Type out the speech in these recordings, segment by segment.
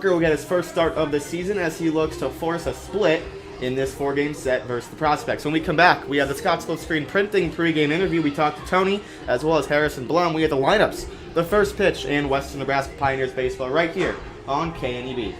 Will get his first start of the season as he looks to force a split in this 4-game set versus the Prospects. When we come back, we have the Scottsville Screen Printing pregame interview. We talked to Tony as well as Harrison Blum. We have the lineups, the first pitch, and Western Nebraska Pioneers baseball right here on KNEB.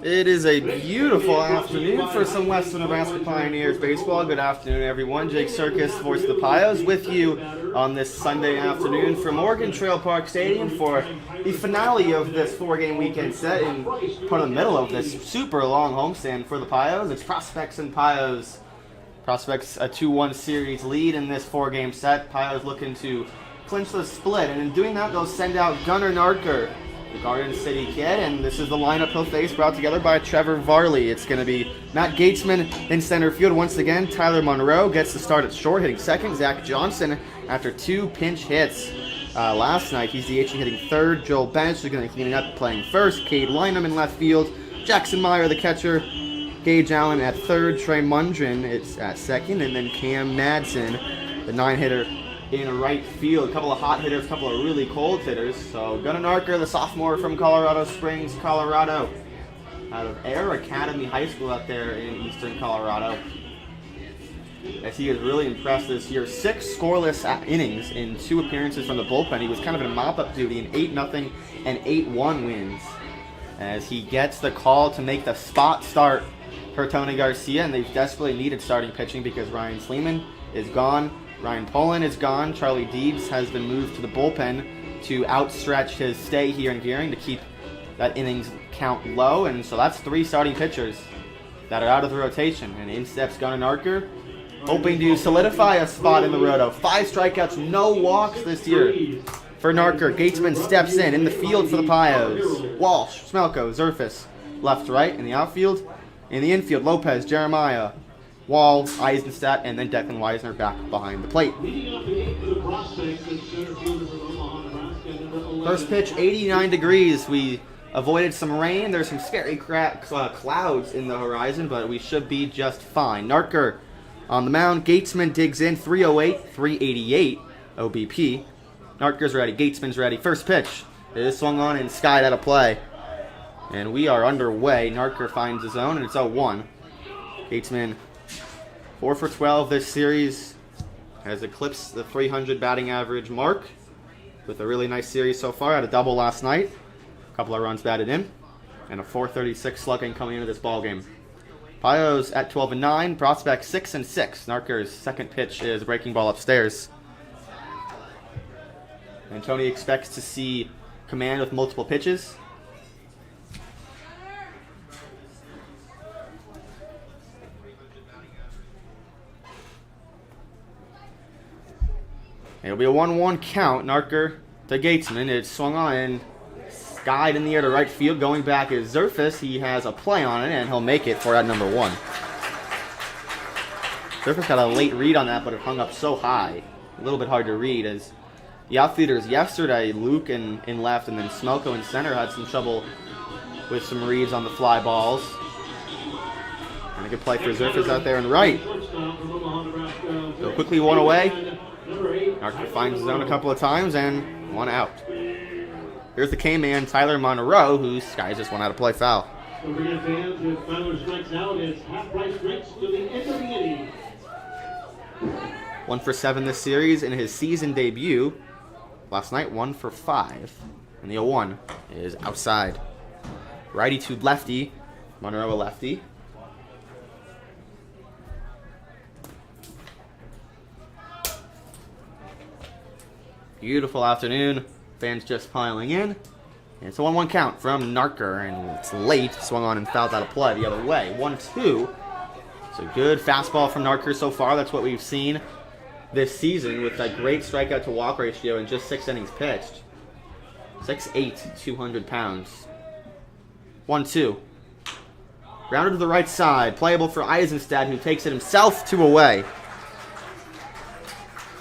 It is a beautiful afternoon for some Western Nebraska Pioneers baseball. Good afternoon, everyone. Jake Circus, voice of the Pios, with you on this Sunday afternoon from Morgan Trail Park Stadium for the finale of this four-game weekend set in part of the middle of this super long homestand for the Pios. It's Prospects and Pios. Prospects a 2-1 series lead in this four-game set. Pios looking to clinch the split, and in doing that, they'll send out Gunnar Narker, the Garden City kid, and this is the lineup he'll face, brought together by Trevor Varley. It's going to be Matt Gatesman in center field once again. Tyler Monroe gets the start at short, hitting second. Zach Johnson, after 2 pinch hits last night, he's DHing, hitting third. Joel Bench is going to be cleaning up, playing first. Cade Lynham in left field. Jackson Meyer, the catcher. Gage Allen at third. Trey Mundrin is at second, and then Cam Madsen, the 9-hitter, in right field. A couple of hot hitters, a couple of really cold hitters. So Gunnar Narker, the sophomore from Colorado Springs, Colorado, out of Air Academy High School out there in eastern Colorado, as he has really impressed this year. 6 scoreless innings in 2 appearances from the bullpen. He was kind of in mop-up duty in 8-0 and 8-1 wins, as he gets the call to make the spot start for Tony Garcia, and they've desperately needed starting pitching because Ryan Sleeman is gone. Ryan Poland is gone. Charlie Deebs has been moved to the bullpen to outstretch his stay here in Gearing to keep that innings count low. And so that's 3 starting pitchers that are out of the rotation. And in steps Gunnar Narker, hoping to solidify a spot in the roto. 5 strikeouts, no walks this year for Narker. Gatesman steps in the field for the Pios. Walsh, Smelko, Zerfus, left, right in the outfield. In the infield, Lopez, Jeremiah, Wall, Eisenstadt, and then Declan Weisner back behind the plate. First pitch, 89 degrees. We avoided some rain. There's some scary clouds in the horizon, but we should be just fine. Narker on the mound. Gatesman digs in, 308, 388 OBP. Narker's ready. Gatesman's ready. First pitch. It is swung on and skied out of play. And we are underway. Narker finds his own, and it's 0-1. Gatesman 4 for 12 this series, has eclipsed the 300 batting average mark with a really nice series so far. Had a double last night, a couple of runs batted in, and a 436 slugging coming into this ballgame. Pios at 12-9, Prospect 6-6. Narker's second pitch is a breaking ball upstairs. And Tony expects to see command with multiple pitches. It'll be a 1-1 count. Narker to Gatesman. It's swung on and skied in the air to right field. Going back is Zerfus. He has a play on it, and he'll make it for out number 1. Zerfus got a late read on that, but it hung up so high. A little bit hard to read, as the outfielders yesterday, Luke in left and then Smelko in center, had some trouble with some reads on the fly balls. And a good play for Zerfus out there in right. So quickly 1 away. Narker finds his own a couple of times and 1 out. Here's the K-man, Tyler Monroe, who skies just 1 out of play foul. 1 for 7 this series in his season debut. Last night, 1 for 5. And the 0-1 is outside. Righty to lefty. Monroe a lefty. Beautiful afternoon. Fans just piling in. And it's a 1-1 count from Narker, and it's late. Swung on and fouled out of play the other way. 1-2. It's a good fastball from Narker so far. That's what we've seen this season with that great strikeout to walk ratio in just 6 innings pitched. 6'8", 200 pounds. 1-2. Grounded to the right side. Playable for Eisenstadt, who takes it himself 2 away.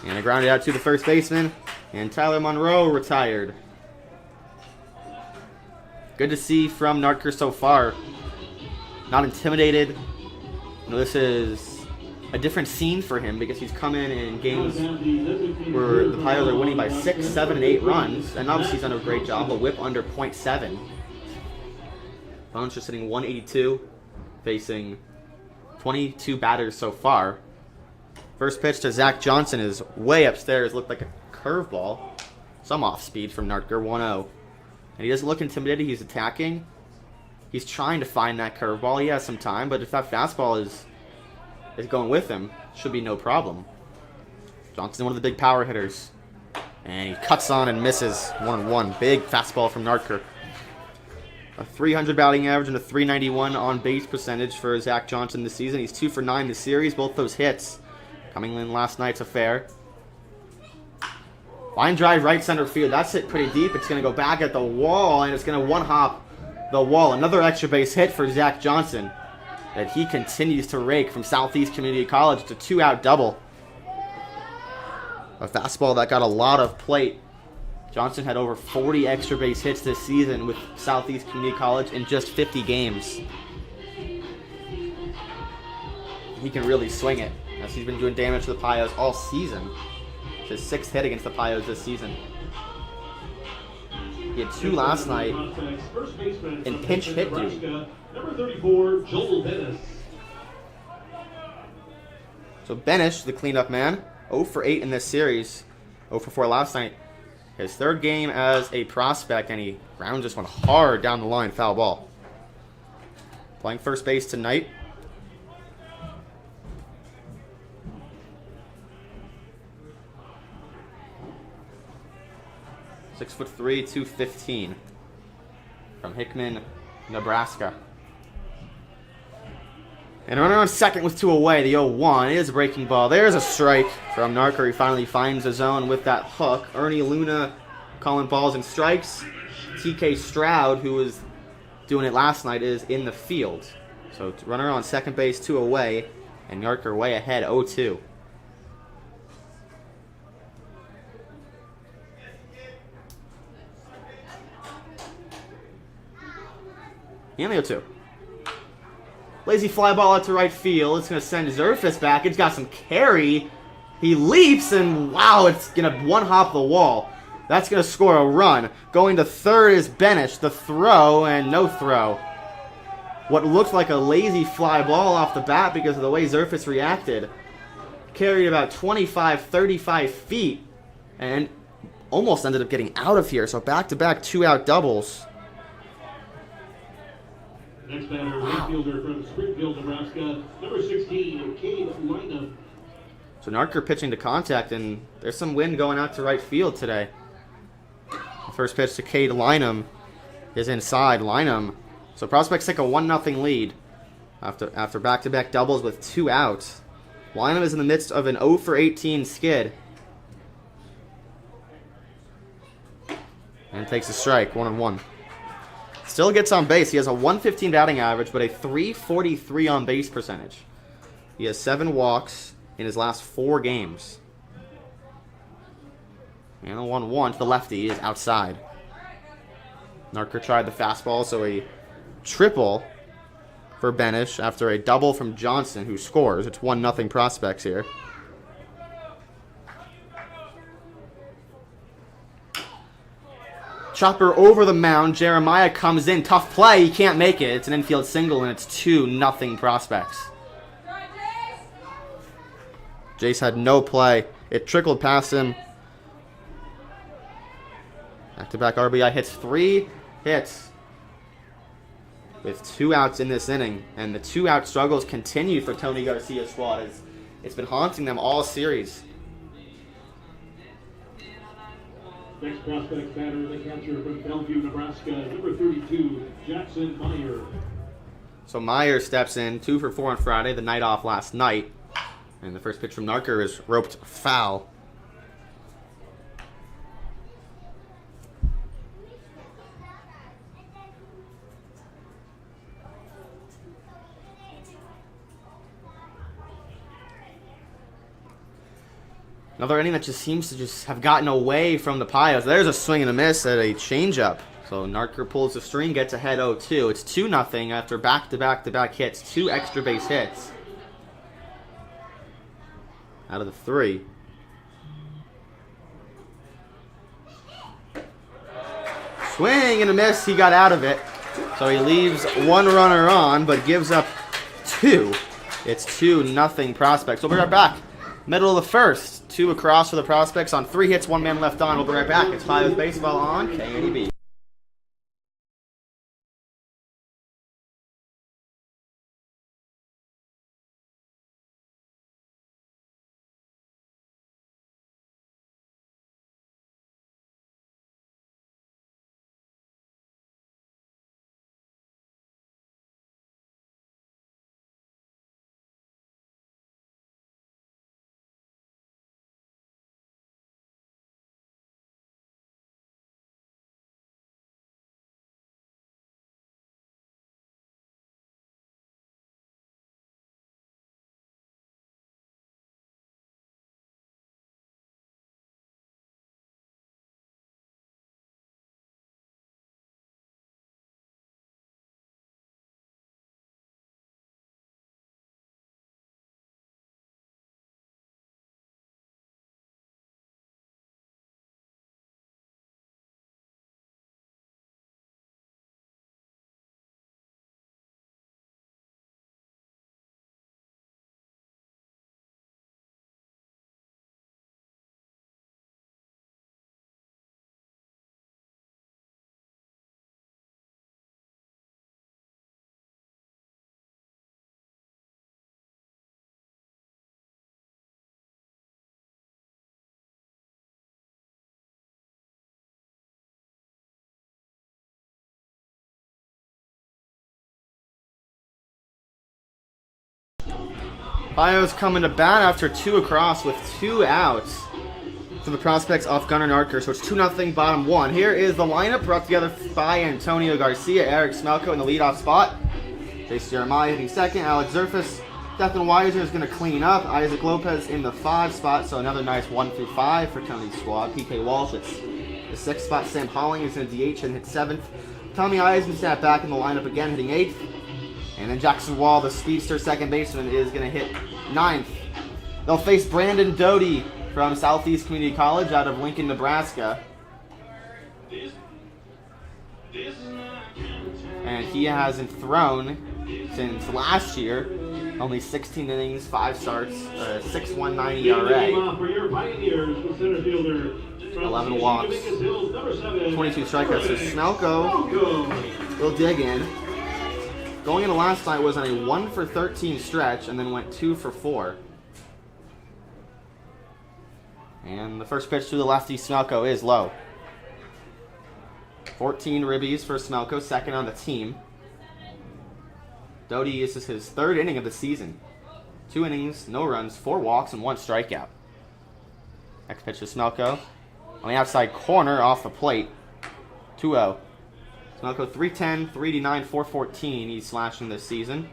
And a grounded out to the first baseman. And Tyler Monroe retired. Good to see from Narker so far. Not intimidated. You know, this is a different scene for him because he's come in games where the Pios are winning by 6, 7, and 8 runs. And obviously he's done a great job. A whip under .7. Bones just sitting 182, facing 22 batters so far. First pitch to Zach Johnson is way upstairs. Looked like a curveball. Some off speed from Narker, 1-0. And he doesn't look intimidated. He's attacking. He's trying to find that curveball. He has some time, but if that fastball is going with him, should be no problem. Johnson, one of the big power hitters. And he cuts on and misses. 1-1. Big fastball from Narker. A 300 batting average and a 391 on base percentage for Zach Johnson this season. He's 2 for 9 this series. Both those hits coming in last night's affair. Line drive right center field. That's hit pretty deep. It's going to go back at the wall, and it's going to one-hop the wall. Another extra base hit for Zach Johnson that he continues to rake from Southeast Community College. It's a 2-out double. A fastball that got a lot of plate. Johnson had over 40 extra base hits this season with Southeast Community College in just 50 games. He can really swing it, as he's been doing damage to the Pios all season. It's his 6th hit against the Pios this season. He had 2 last night in pinch hit duty. Number 34, Joel Benish. So Benish, the cleanup man, 0 for 8 in this series. 0 for 4 last night. His 3rd game as a prospect, and he ground just went hard down the line, foul ball. Playing first base tonight. Six 6'3", 215 from Hickman, Nebraska. And runner on second with 2 away. The 0-1 is a breaking ball. There's a strike from Narker. He finally finds the zone with that hook. Ernie Luna calling balls and strikes. TK Stroud, who was doing it last night, is in the field. So runner on second base, 2 away. And Narker way ahead, 0-2. And the 0-2. Lazy fly ball out to right field. It's going to send Zerfis back. It's got some carry. He leaps, and wow, it's going to one-hop the wall. That's going to score a run. Going to third is Benish. The throw, and no throw. What looked like a lazy fly ball off the bat because of the way Zerfis reacted. Carried about 25, 35 feet, and almost ended up getting out of here. So back-to-back 2-out doubles. Next batter, infielder from Springfield, Nebraska, number 16, Cade Lineham. So Narker pitching to contact, and there's some wind going out to right field today. The first pitch to Cade Lineham is inside. Lineham. So prospects take a 1-0 lead after back-to-back doubles with 2 outs. Lineham is in the midst of an 0 for 18 skid. And takes a strike, 1-1. Still gets on base. He has a 115 batting average, but a 343 on base percentage. He has 7 walks in his last 4 games. And a 1-1 to the lefty is outside. Narker tried the fastball, so a triple for Benish after a double from Johnson, who scores. It's 1-0 prospects here. Chopper over the mound. Jeremiah comes in. Tough play. He can't make it. It's an infield single, and it's 2-0 prospects. Jace had no play. It trickled past him. Back-to-back RBI hits. 3 hits with 2 outs in this inning. And the 2-out struggles continue for Tony Garcia's squad. It's been haunting them all series. Next prospect batter, the catcher from Bellevue, Nebraska, number 32, Jackson Meyer. So Meyer steps in, 2 for 4 on Friday, the night off last night. And the first pitch from Narker is roped foul. Another inning that just seems to just have gotten away from the Pios. There's a swing and a miss at a changeup. So Narker pulls the string, gets ahead 0-2. It's 2-0 after back-to-back-to-back hits. 2 extra base hits out of the 3. Swing and a miss. He got out of it. So he leaves 1 runner on, but gives up 2. It's 2-0 prospects. We'll be right back. Middle of the first. 2 across for the prospects on 3 hits, 1 man left on. We'll be right back. It's Pios Baseball on KNEB. Bio's coming to bat after 2 across with 2 outs for the prospects off Gunnar Narker. So it's 2-0, bottom 1. Here is the lineup brought together by Antonio Garcia, Eric Smelko in the leadoff spot. Jace Jeremiah hitting second. Alex Zerfus. Stefan Weiser is going to clean up. Isaac Lopez in the 5 spot. So another nice 1 through 5 for Tony's squad. PK Walsh at the 6th spot. Sam Holling is in the DH and hit 7th. Tommy Eisenstadt back in the lineup again, hitting 8th. And then Jackson Wall, the speedster second baseman, is going to hit 9th. They'll face Brandon Doty from Southeast Community College out of Lincoln, Nebraska. And he hasn't thrown since last year. Only 16 innings, 5 starts, 6.19 ERA. For your Pioneers, the center fielder, 11 walks, 22 strikeouts. So Smelko will dig in. Going into last night was on a 1 for 13 stretch and then went 2 for 4. And the first pitch to the lefty Smelko is low. 14 ribbies for Smelko, second on the team. Doty, this is his 3rd inning of the season. 2 innings, no runs, 4 walks, and 1 strikeout. Next pitch to Smelko. On the outside corner, off the plate. 2-0. Smelko 310, 389, 414. He's slashing this season.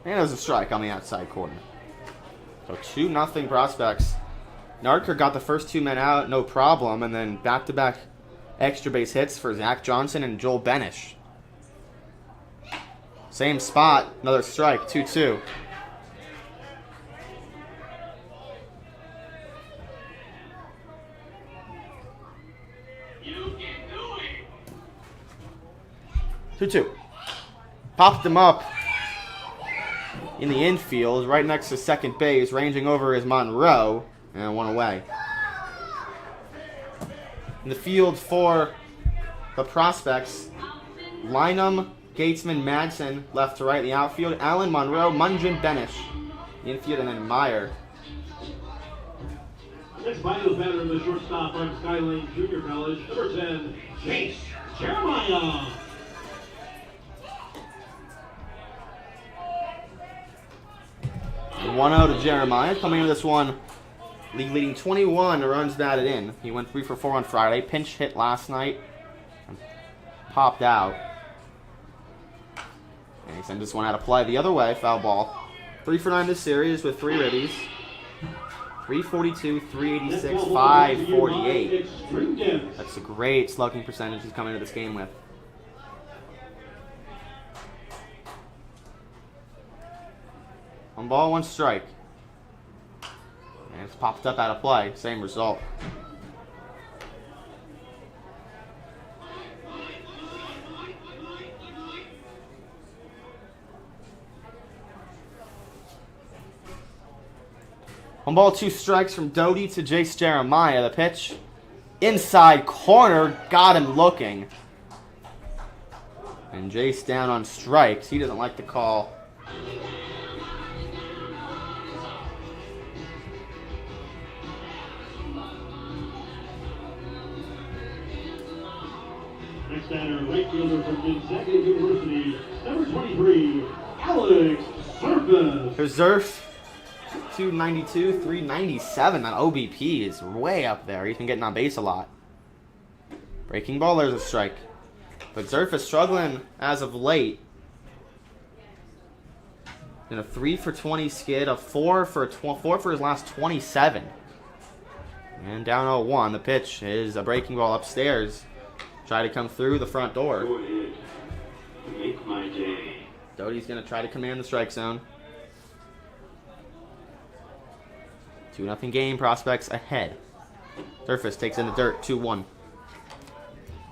And there's a strike on the outside corner. So 2-0 prospects. Narker got the first 2 men out, no problem, and then back-to-back extra base hits for Zach Johnson and Joel Benish. Same spot, another strike, 2-2. Popped him up in the infield, right next to second base, ranging over is Monroe, and 1 away. In the field for the prospects, Lynham, Gatesman, Madsen, left to right in the outfield, Allen, Monroe, Munjin, Benish, the infield, and then Meyer. Next Bio batter in the shortstop from Skyline Junior College, number 10, Jace Jeremiah. 1-0 to Jeremiah. Coming into this one, league leading 21 runs batted in. He went 3 for 4 on Friday. Pinch hit last night. And popped out. And he sent this one out of play the other way. Foul ball. 3 for 9 this series with 3 ribbies. 342, 386, 548. That's a great slugging percentage he's coming into this game with. One ball, 1 strike. And it's popped up out of play. Same result. One ball, 2 strikes from Doty to Jace Jeremiah. The pitch inside corner, got him looking. And Jace down on strikes. He doesn't like the call. Next batter, right fielder from Gonzaga University, number 23, Alex Zerfus. There's Zerf, 292, 397. That OBP is way up there. He's been getting on base a lot. Breaking ball, there's a strike. But Zerf is struggling as of late. In a 3 for 20 skid, a 4 for his last 27. And down 0-1. The pitch is a breaking ball upstairs. Try to come through the front door. Make my day. Doty's going to try to command the strike zone. 2-0 game, prospects ahead. Surface takes in the dirt, 2-1.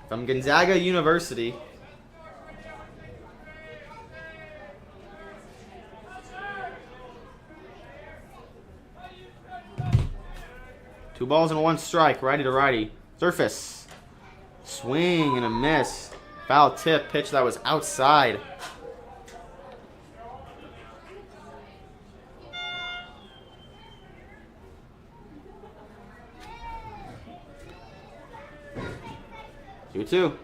From Gonzaga University. Two balls and 1 strike, righty to righty. Surface. Swing and a miss. Foul tip, pitch that was outside. Two.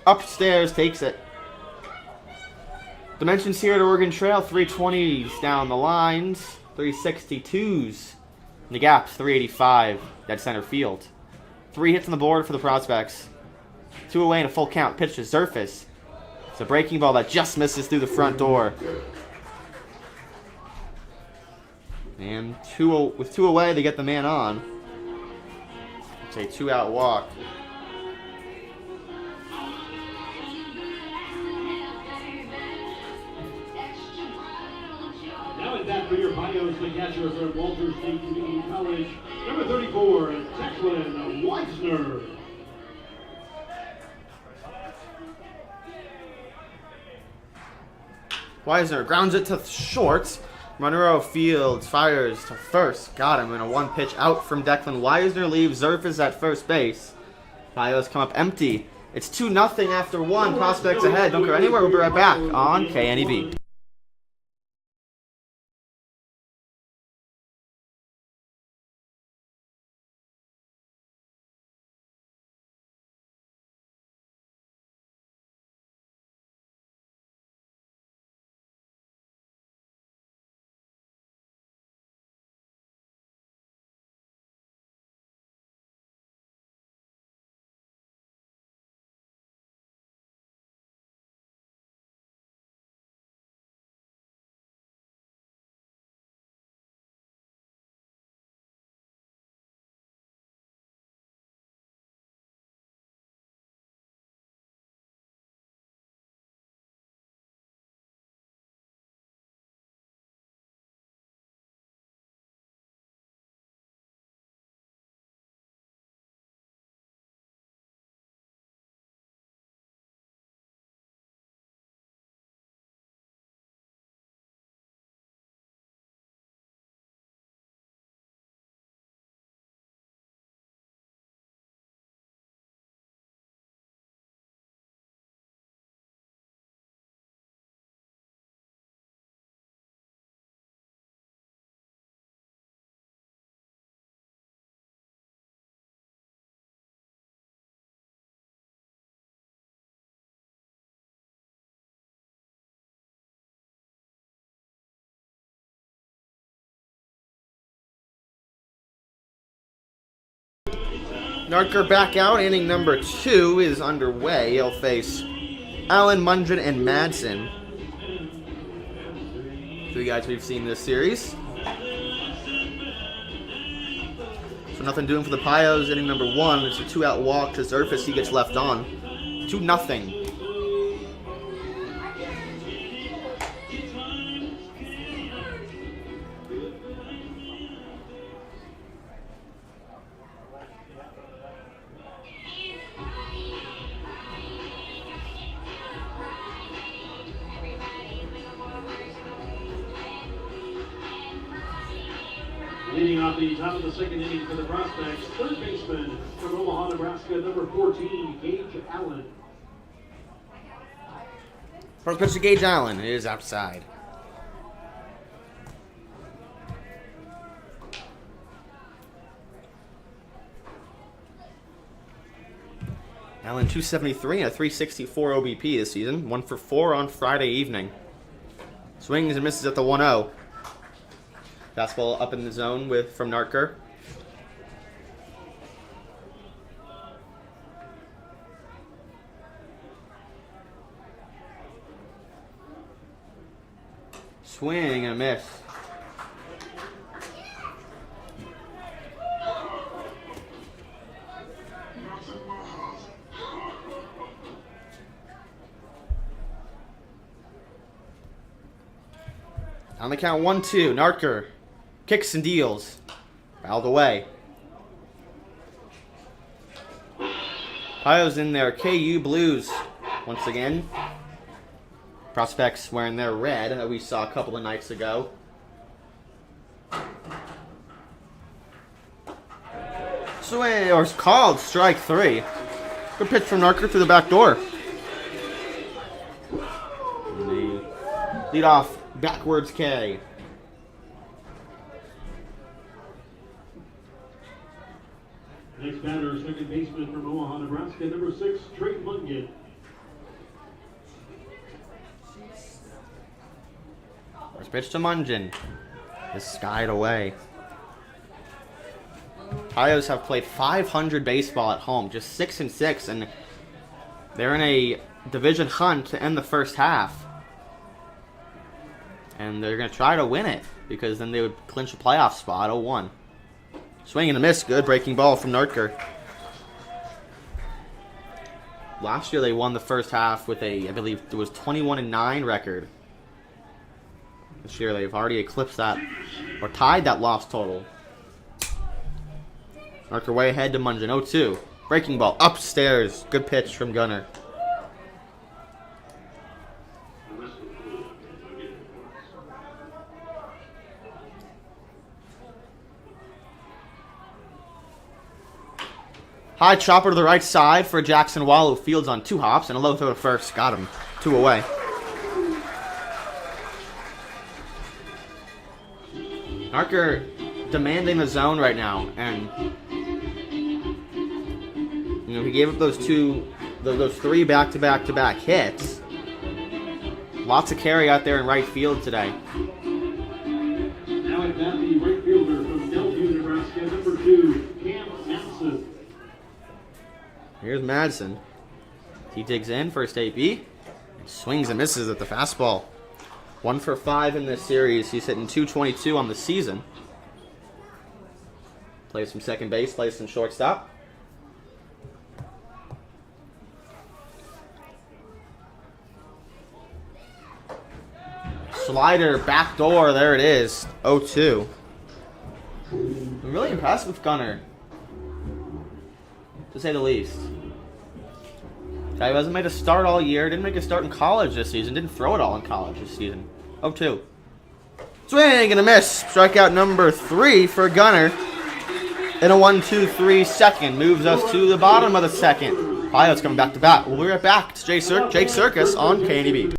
Upstairs takes it. Dimensions here at Oregon Trail, 320s down the lines, 362s. In the gaps, 385, dead center field. 3 hits on the board for the Prospects. 2 away and a full count. Pitch to Zerfus. It's a breaking ball that just misses through the front door. And with 2 away, they get the man on. It's a 2-out walk. Now at bat for your Pios, the catcher from Walters State Community College, number 34, Declan Weisner. Weisner grounds it to short. Monroe Fields fires to first. Got him in a 1-pitch out from Declan. Weisner leaves Zerfus at first base. Pios come up empty. It's 2-0 after 1. Prospects ahead. Don't go anywhere. We'll be right back on KNEB. Narker back out. Inning number 2 is underway. He'll face Allen, Mundren, and Madsen. 3 guys we've seen this series. So nothing doing for the Pios. Inning number 1. It's a 2-out walk to Zerfus. He gets left on. 2-0. Leading off the top of the second inning for the Prospects, third baseman from Omaha, Nebraska, number 14, Gage Allen. First pitch to Gage Allen. It is outside. Allen 273 and a 364 OBP this season. 1 for 4 on Friday evening. Swings and misses at the 1-0. Fastball up in the zone from Narker. Swing and a miss. On the count, 1-2. Narker kicks and deals. Fouled away. Pios in their KU blues once again. Prospects wearing their red that we saw a couple of nights ago. Swing, or called strike 3. Good pitch from Narker through the back door. And the lead off backwards K. Next batter, second baseman from Omaha, Nebraska, number 6, Trey Mungan. Pitch to Mungin. Is skied away. Coyotes have played 500 baseball at home, just 6-6, and they're in a division hunt to end the first half. And they're going to try to win it, because then they would clinch a playoff spot, 0-1. Swing and a miss, good breaking ball from Nurtker. Last year they won the first half with I believe it was 21-9 record. This year they've already eclipsed that, or tied that loss total. Nurtker way ahead to Mungin, 0-2. Breaking ball, upstairs, good pitch from Gunnar. High chopper to the right side for Jackson Wall, who fields on 2 hops, and a low throw to first. Got him. 2 away. Nurtker demanding the zone right now, and he gave up those 3 back-to-back hits. Lots of carry out there in right field today. Now at bat, the right fielder from Bellevue, Nebraska, number 2, Cam Madsen. Here's Madsen. He digs in, first AB. Swings and misses at the fastball. 1 for 5 in this series. He's hitting .222 on the season. Plays from second base, plays from shortstop. Slider, back door, there it is. 0-2. I'm really impressed with Gunnar, to say the least. Guy hasn't made a start all year, didn't make a start in college this season, didn't throw it all in college this season. 0-2. Swing and a miss. Strikeout number 3 for Gunnar. In a 1-2-3 second. Moves us to the bottom of the second. Coyotes coming back to bat. We'll be right back. It's Jake Circus on KNEB.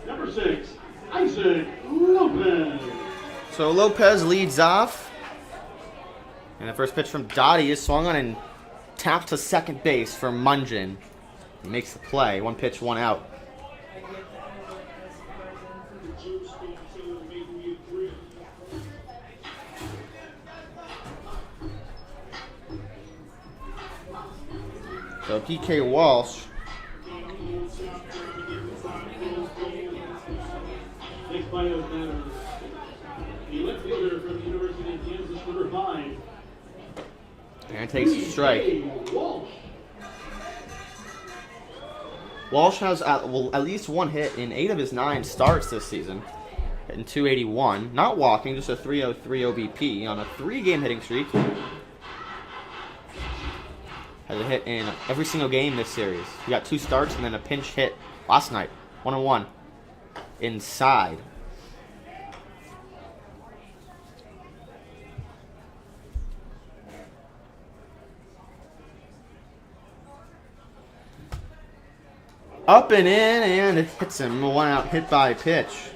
Number 6, Isaac Lopez. So Lopez leads off. And the first pitch from Dottie is swung on and tapped to second base for Mungin. He makes the play. 1 pitch, 1 out. So PK Walsh. Next bio batter, the left fielder from the University of Kansas, number 5. And takes a strike. Walsh. Walsh has at least 1 hit in 8 of his 9 starts this season. Hitting .281. Not walking, just a .303 OBP on a 3-game hitting streak. Has a hit in every single game this series. He got 2 starts and then a pinch hit last night. 1-on-1. Inside. Up and in, and it hits him. A 1-out hit by pitch.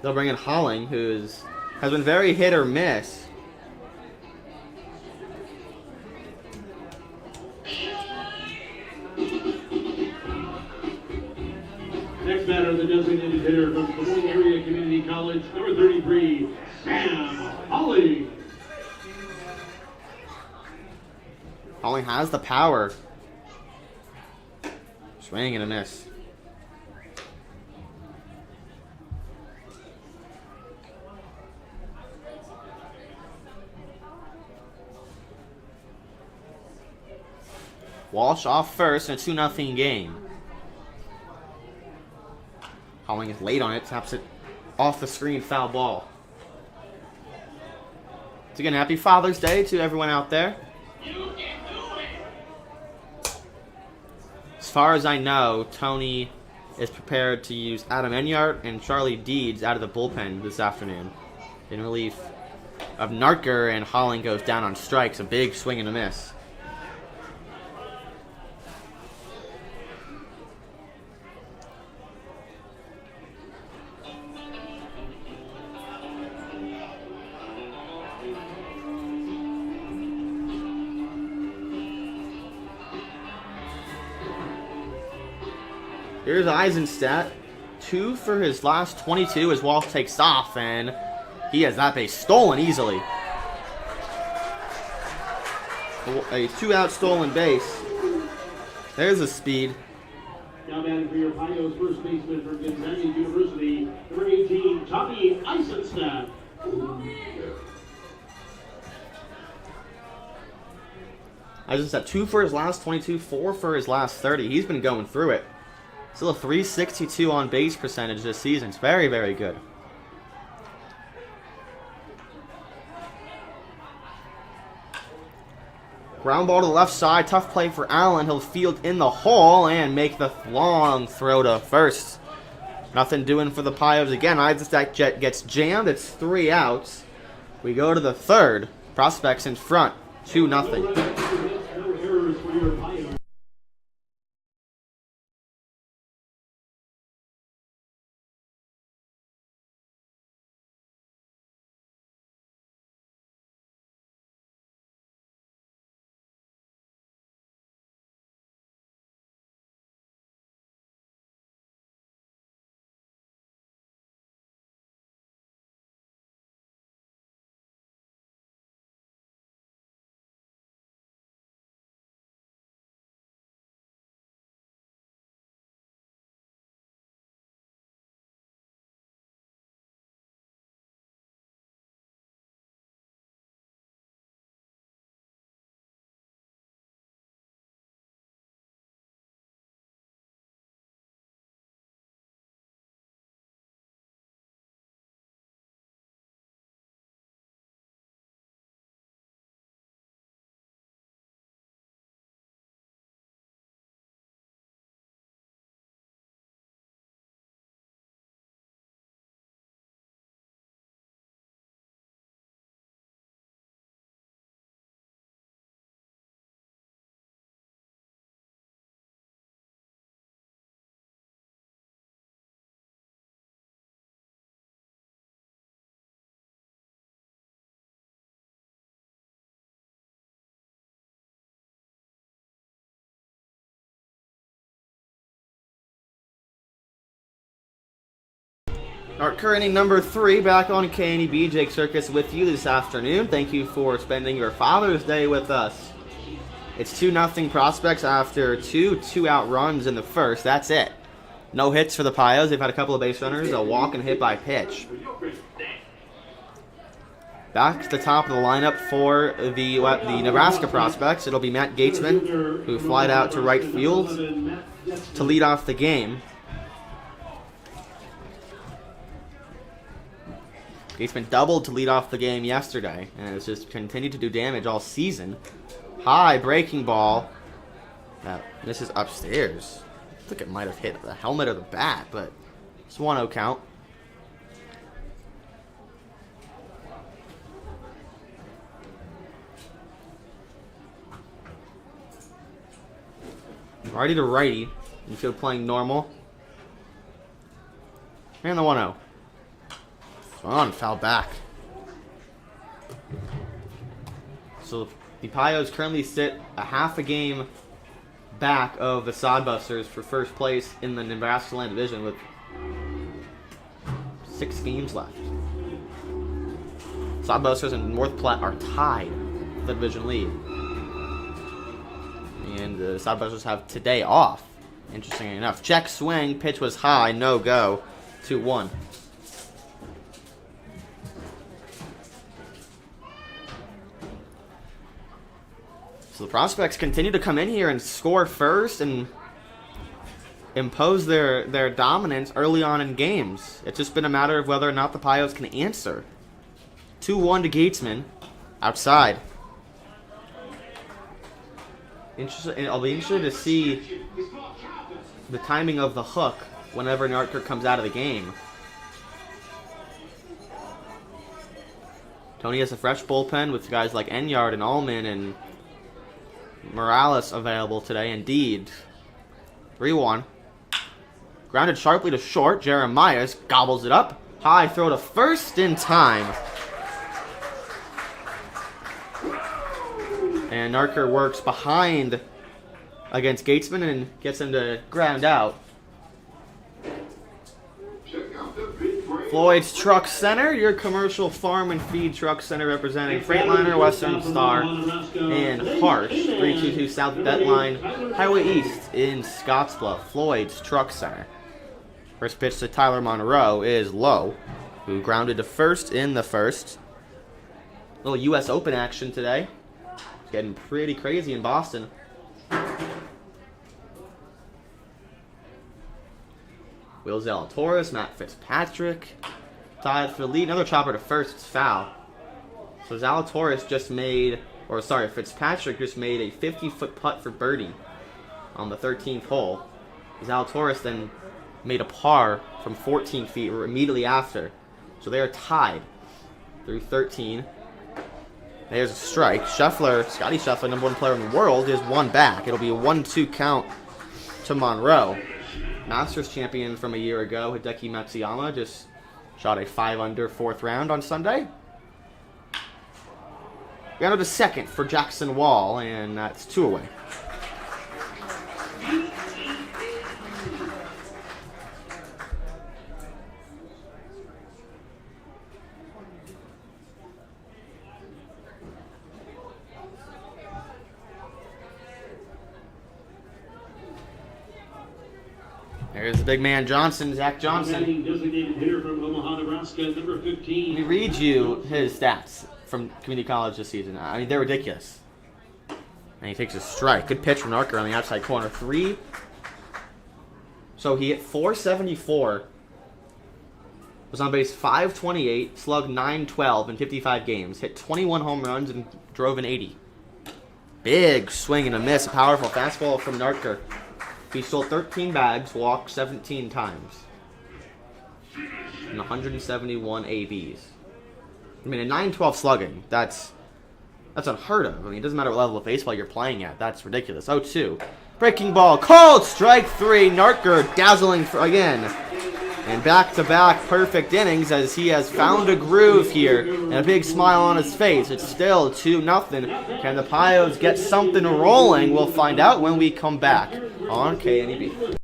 They'll bring in Holling, who has been very hit or miss. Next batter, the designated hitter from Des Moines Area Community College, number 33, Sam Holling. Holling has the power. Swing and a miss. Walsh off first in a 2-0 game. Holling is late on it, taps it off the screen, foul ball. So again, happy Father's Day to everyone out there. As far as I know, Tony is prepared to use Adam Enyart and Charlie Deeds out of the bullpen this afternoon in relief of Narker, and Holling goes down on strikes. A big swing and a miss. Here's Eisenstadt, 2 for his last 22 as Walsh takes off, and he has that base stolen easily. A 2-out stolen base. There's the speed. Now batting for your Pio's first baseman from Gonzaga University, number 18, Tommy Eisenstadt. Eisenstadt 2 for his last 22, 4 for his last 30. He's been going through it. Still a 362 on base percentage this season. It's very, very good. Ground ball to the left side. Tough play for Allen. He'll field in the hole and make the long throw to first. Nothing doing for the Pios again. Eisenstadt gets jammed. It's 3 outs. We go to the third. Prospects in front. 2-0. Our current inning number 3 back on KNEB. Jake Circus with you this afternoon. Thank you for spending your Father's Day with us. It's 2-0 Prospects after 2 out runs in the first. That's it. No hits for the Pios. They've had a couple of base runners, a walk and hit by pitch. Back to the top of the lineup for the Nebraska Prospects. It'll be Matt Gatesman, who flied out to right field to lead off the game. Gatesman doubled to lead off the game yesterday, and has just continued to do damage all season. High breaking ball. This is upstairs. I think it might have hit the helmet or the bat, but it's 1-0 count. Righty to righty. Infield playing normal. And the 1-0. On, foul back. So the Pios currently sit a half a game back of the Sodbusters for first place in the Nebraska Land Division with 6 games left. Sodbusters and North Platte are tied for the division lead. And the Sodbusters have today off, interestingly enough. Check swing, pitch was high, no go, 2-1. So the Prospects continue to come in here and score first and impose their dominance early on in games. It's just been a matter of whether or not the Pios can answer. 2-1 to Gatesman, outside. I'll be interested to see the timing of the hook whenever Narker comes out of the game. Tony has a fresh bullpen with guys like Enyard and Allman and Morales available today. Indeed. 3-1. Grounded sharply to short. Jeremias gobbles it up. High throw to first in time. And Narker works behind against Gatesman and gets him to ground out. Floyd's Truck Center, your commercial farm and feed truck center representing Freightliner, Western Star, and Harsh. 322 South Betline, Highway East in Scottsbluff. Floyd's Truck Center. First pitch to Tyler Monroe is low, who grounded to first in the first. Little U.S. Open action today. It's getting pretty crazy in Boston. Will Zalatoris, Matt Fitzpatrick tied for the lead. Another chopper to first. It's foul. So Zalatoris Fitzpatrick just made a 50-foot putt for birdie on the 13th hole. Zalatoris then made a par from 14 feet immediately after. So they are tied through 13. There's a strike. Scotty Scheffler, number 1 player in the world, is one back. It'll be a 1-2 count to Monroe. Masters champion from a year ago, Hideki Matsuyama, just shot a 5-under 4th round on Sunday. Grounded to second for Jackson Wall, and that's 2 away. There's the big man Johnson, Zach Johnson. Designated hitter from Omaha, Nebraska, number 15. Let me read you his stats from community college this season. I mean, they're ridiculous. And he takes a strike. Good pitch from Narker on the outside corner. 3. So he hit 474. Was on base 528, slugged 912 in 55 games. Hit 21 home runs and drove an 80. Big swing and a miss. A powerful fastball from Narker. He stole 13 bags, walked 17 times, and 171 ABs. I mean, a 912 slugging, that's unheard of. I mean, it doesn't matter what level of baseball you're playing at. That's ridiculous. 0-2. Breaking ball, called, strike 3. Narker dazzling again. And back-to-back perfect innings as he has found a groove here and a big smile on his face. It's still 2-0. Can the Pios get something rolling? We'll find out when we come back on KNEB.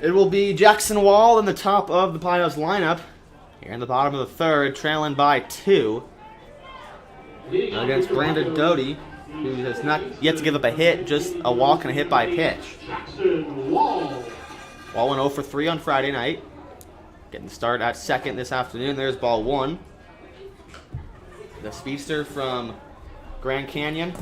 It will be Jackson Wall in the top of the Pios lineup. Here in the bottom of the third, trailing by 2. Against Brandon Doty, who has not yet to give up a hit, just a walk and a hit by pitch. Wall went 0 for 3 on Friday night. Getting the start at second this afternoon. There's ball 1. The speedster from Grand Canyon.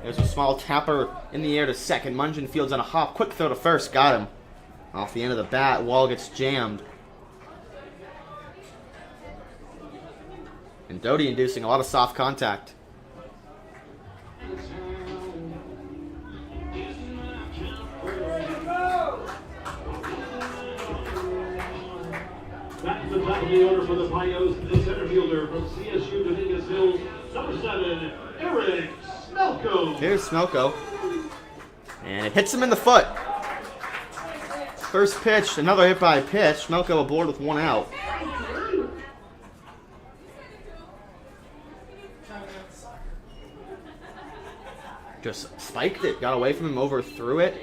There's a small tapper in the air to second. Mungeon fields on a hop. Quick throw to first. Got him. Off the end of the bat. Wall gets jammed. And Doty inducing a lot of soft contact. Back to the top of the order for the Pios, the center fielder from CSU Dominguez Hills, number 7, Eric Smelko. Here's Smelko. And it hits him in the foot. First pitch, another hit by pitch. Smelko aboard with 1 out. Just spiked it, got away from him, overthrew it.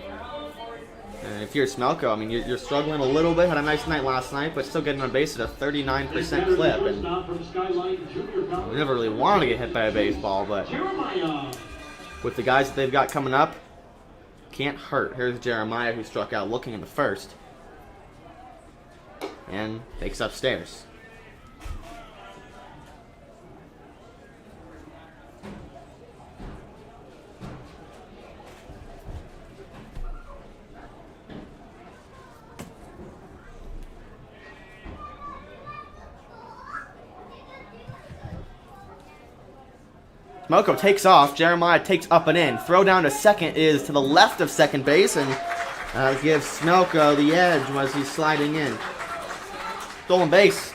And if you're Smelko, I mean, you're struggling a little bit. Had a nice night last night, but still getting on base at a 39% clip. And we never really wanted to get hit by a baseball, but with the guys that they've got coming up, can't hurt. Here's Jeremiah, who struck out looking in the first. And takes upstairs. Smelko takes off. Jeremiah takes up and in. Throw down to second is to the left of second base and gives Smelko the edge as he's sliding in. Stolen base.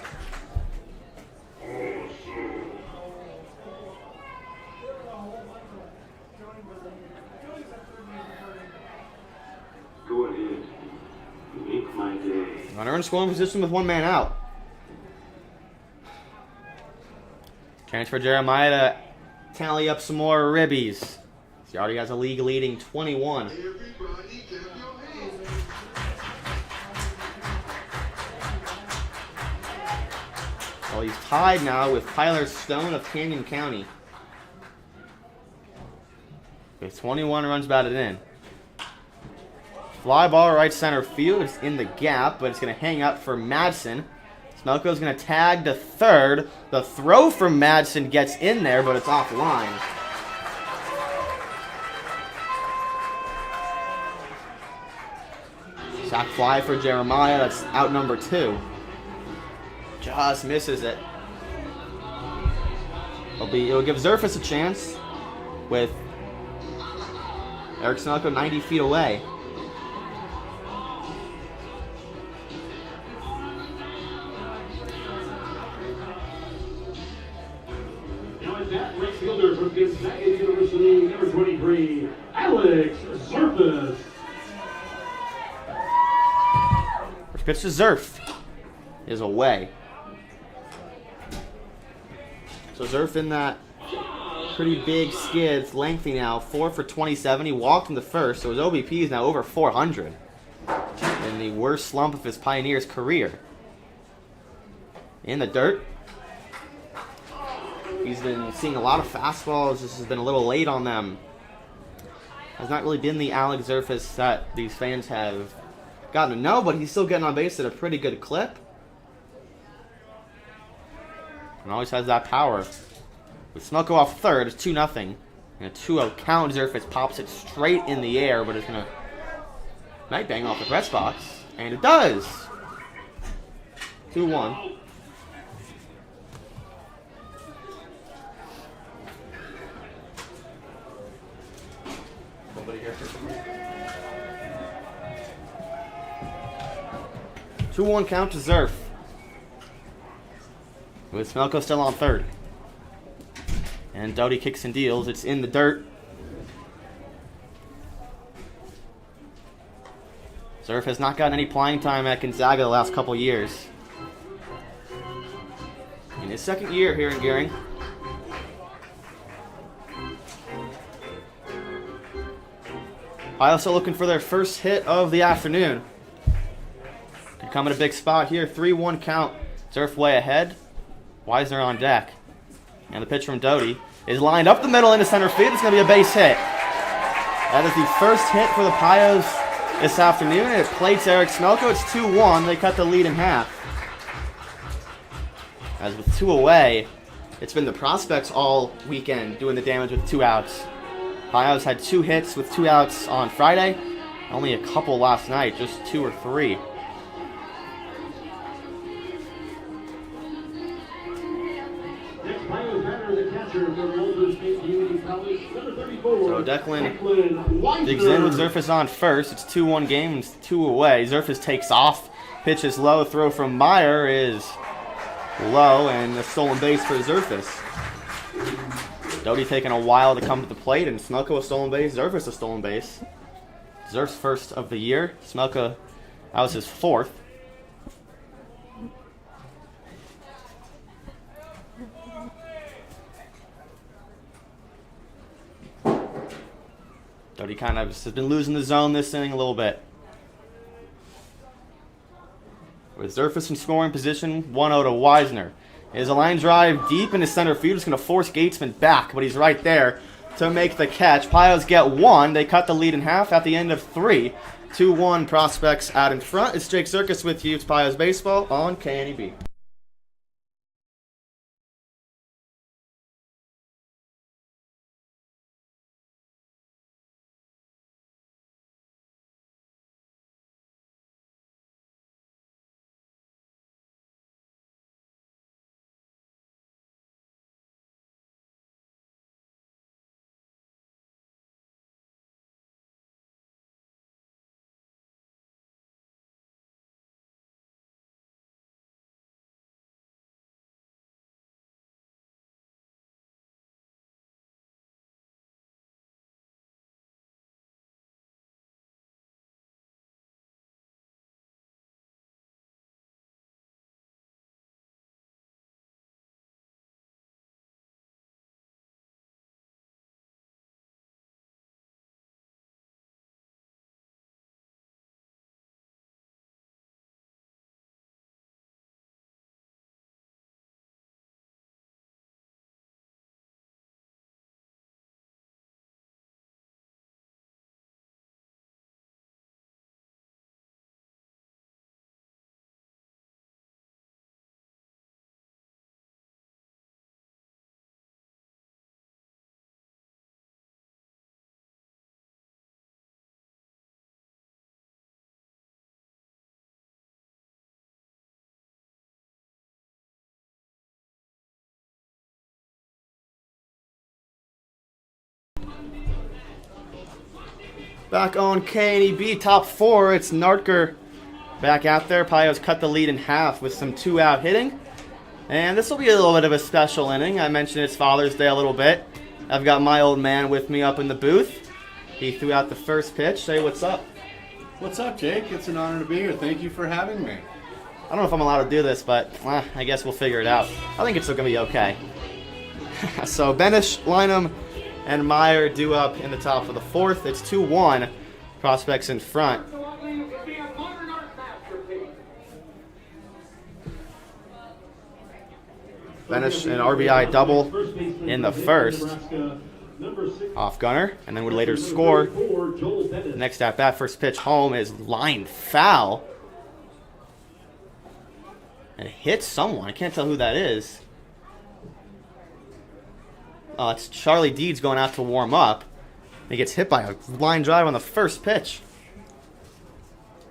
Go ahead. Make my day. Runner in scoring position with 1 man out. Chance for Jeremiah to tally up some more ribbies. He already has a league leading 21. Well, he's tied now with Tyler Stone of Canyon County. With 21 runs batted in. Fly ball right center field. It's in the gap, but it's going to hang up for Madsen. Smelko's going to tag to third. The throw from Madsen gets in there, but it's offline. Sack fly for Jeremiah. That's out number 2. Just misses it. It'll give Zerfus a chance with Eric Smelko 90 feet away. Right fielder from Gonzaga University, number 23, Alex Zerfus. First pitch to Zerf is away. So Zerf in that pretty big skid. It's lengthy now. 4 for 27. He walked in the first, so his OBP is now over 400. In the worst slump of his Pioneers career. In the dirt. He's been seeing a lot of fastballs, just has been a little late on them. Has not really been the Alex Zerfus that these fans have gotten to know, but he's still getting on base at a pretty good clip. And always has that power. With Smelko off third, it's 2-0. And a 2-0 count. Zerfus pops it straight in the air, but it's going to might bang off the press box. And it does. 2-1. Nobody here. 2-1 count to Zerf. With Smelko still on third. And Doty kicks and deals. It's in the dirt. Zerf has not gotten any playing time at Gonzaga the last couple years. In his second year here in Gearing. Ohio still looking for their first hit of the afternoon. Could come in a big spot here. 3-1 count. Zerf way ahead. Wisner on deck. And the pitch from Doty is lined up the middle into center field. It's going to be a base hit. That is the first hit for the Pios this afternoon. And it plates Eric Smelko. It's 2-1. They cut the lead in half. As with 2 away, it's been the prospects all weekend doing the damage with 2 outs. Pios had 2 hits with 2 outs on Friday. Only a couple last night, just 2 or 3. So Declan digs in with Zerfus on first. It's 2-1 game, it's 2 away. Zerfus takes off, pitches low, throw from Meyer is low, and a stolen base for Zerfus. Doty taking a while to come to the plate, and Smelko a stolen base, Zerfus a stolen base. Zerf's first of the year. Smelko, that was his 4th. Doty kind of has been losing the zone this inning a little bit. With Zerfus in scoring position, 1-0 to Wisner. Is a line drive deep into center field. It's going to force Gatesman back, but he's right there to make the catch. Pios get 1. They cut the lead in half at the end of 3. 2-1 prospects out in front. It's Jake Circus with you. It's Pios Baseball on KNEB. Back on KNEB, top 4, it's Nartker back out there. Pios cut the lead in half with some 2-out hitting. And this will be a little bit of a special inning. I mentioned it's Father's Day a little bit. I've got my old man with me up in the booth. He threw out the first pitch. Say what's up. What's up, Jake? It's an honor to be here. Thank you for having me. I don't know if I'm allowed to do this, but I guess we'll figure it out. I think it's still going to be okay. So Benish, Lynham, and Meyer due up in the top of the 4th. It's 2-1. Prospects in front. Benish an RBI double in the first. Off gunner, and then would later score. Next at bat, first pitch home is line foul. And it hits someone. I can't tell who that is. Oh, it's Charlie Deeds going out to warm up. He gets hit by a line drive on the first pitch.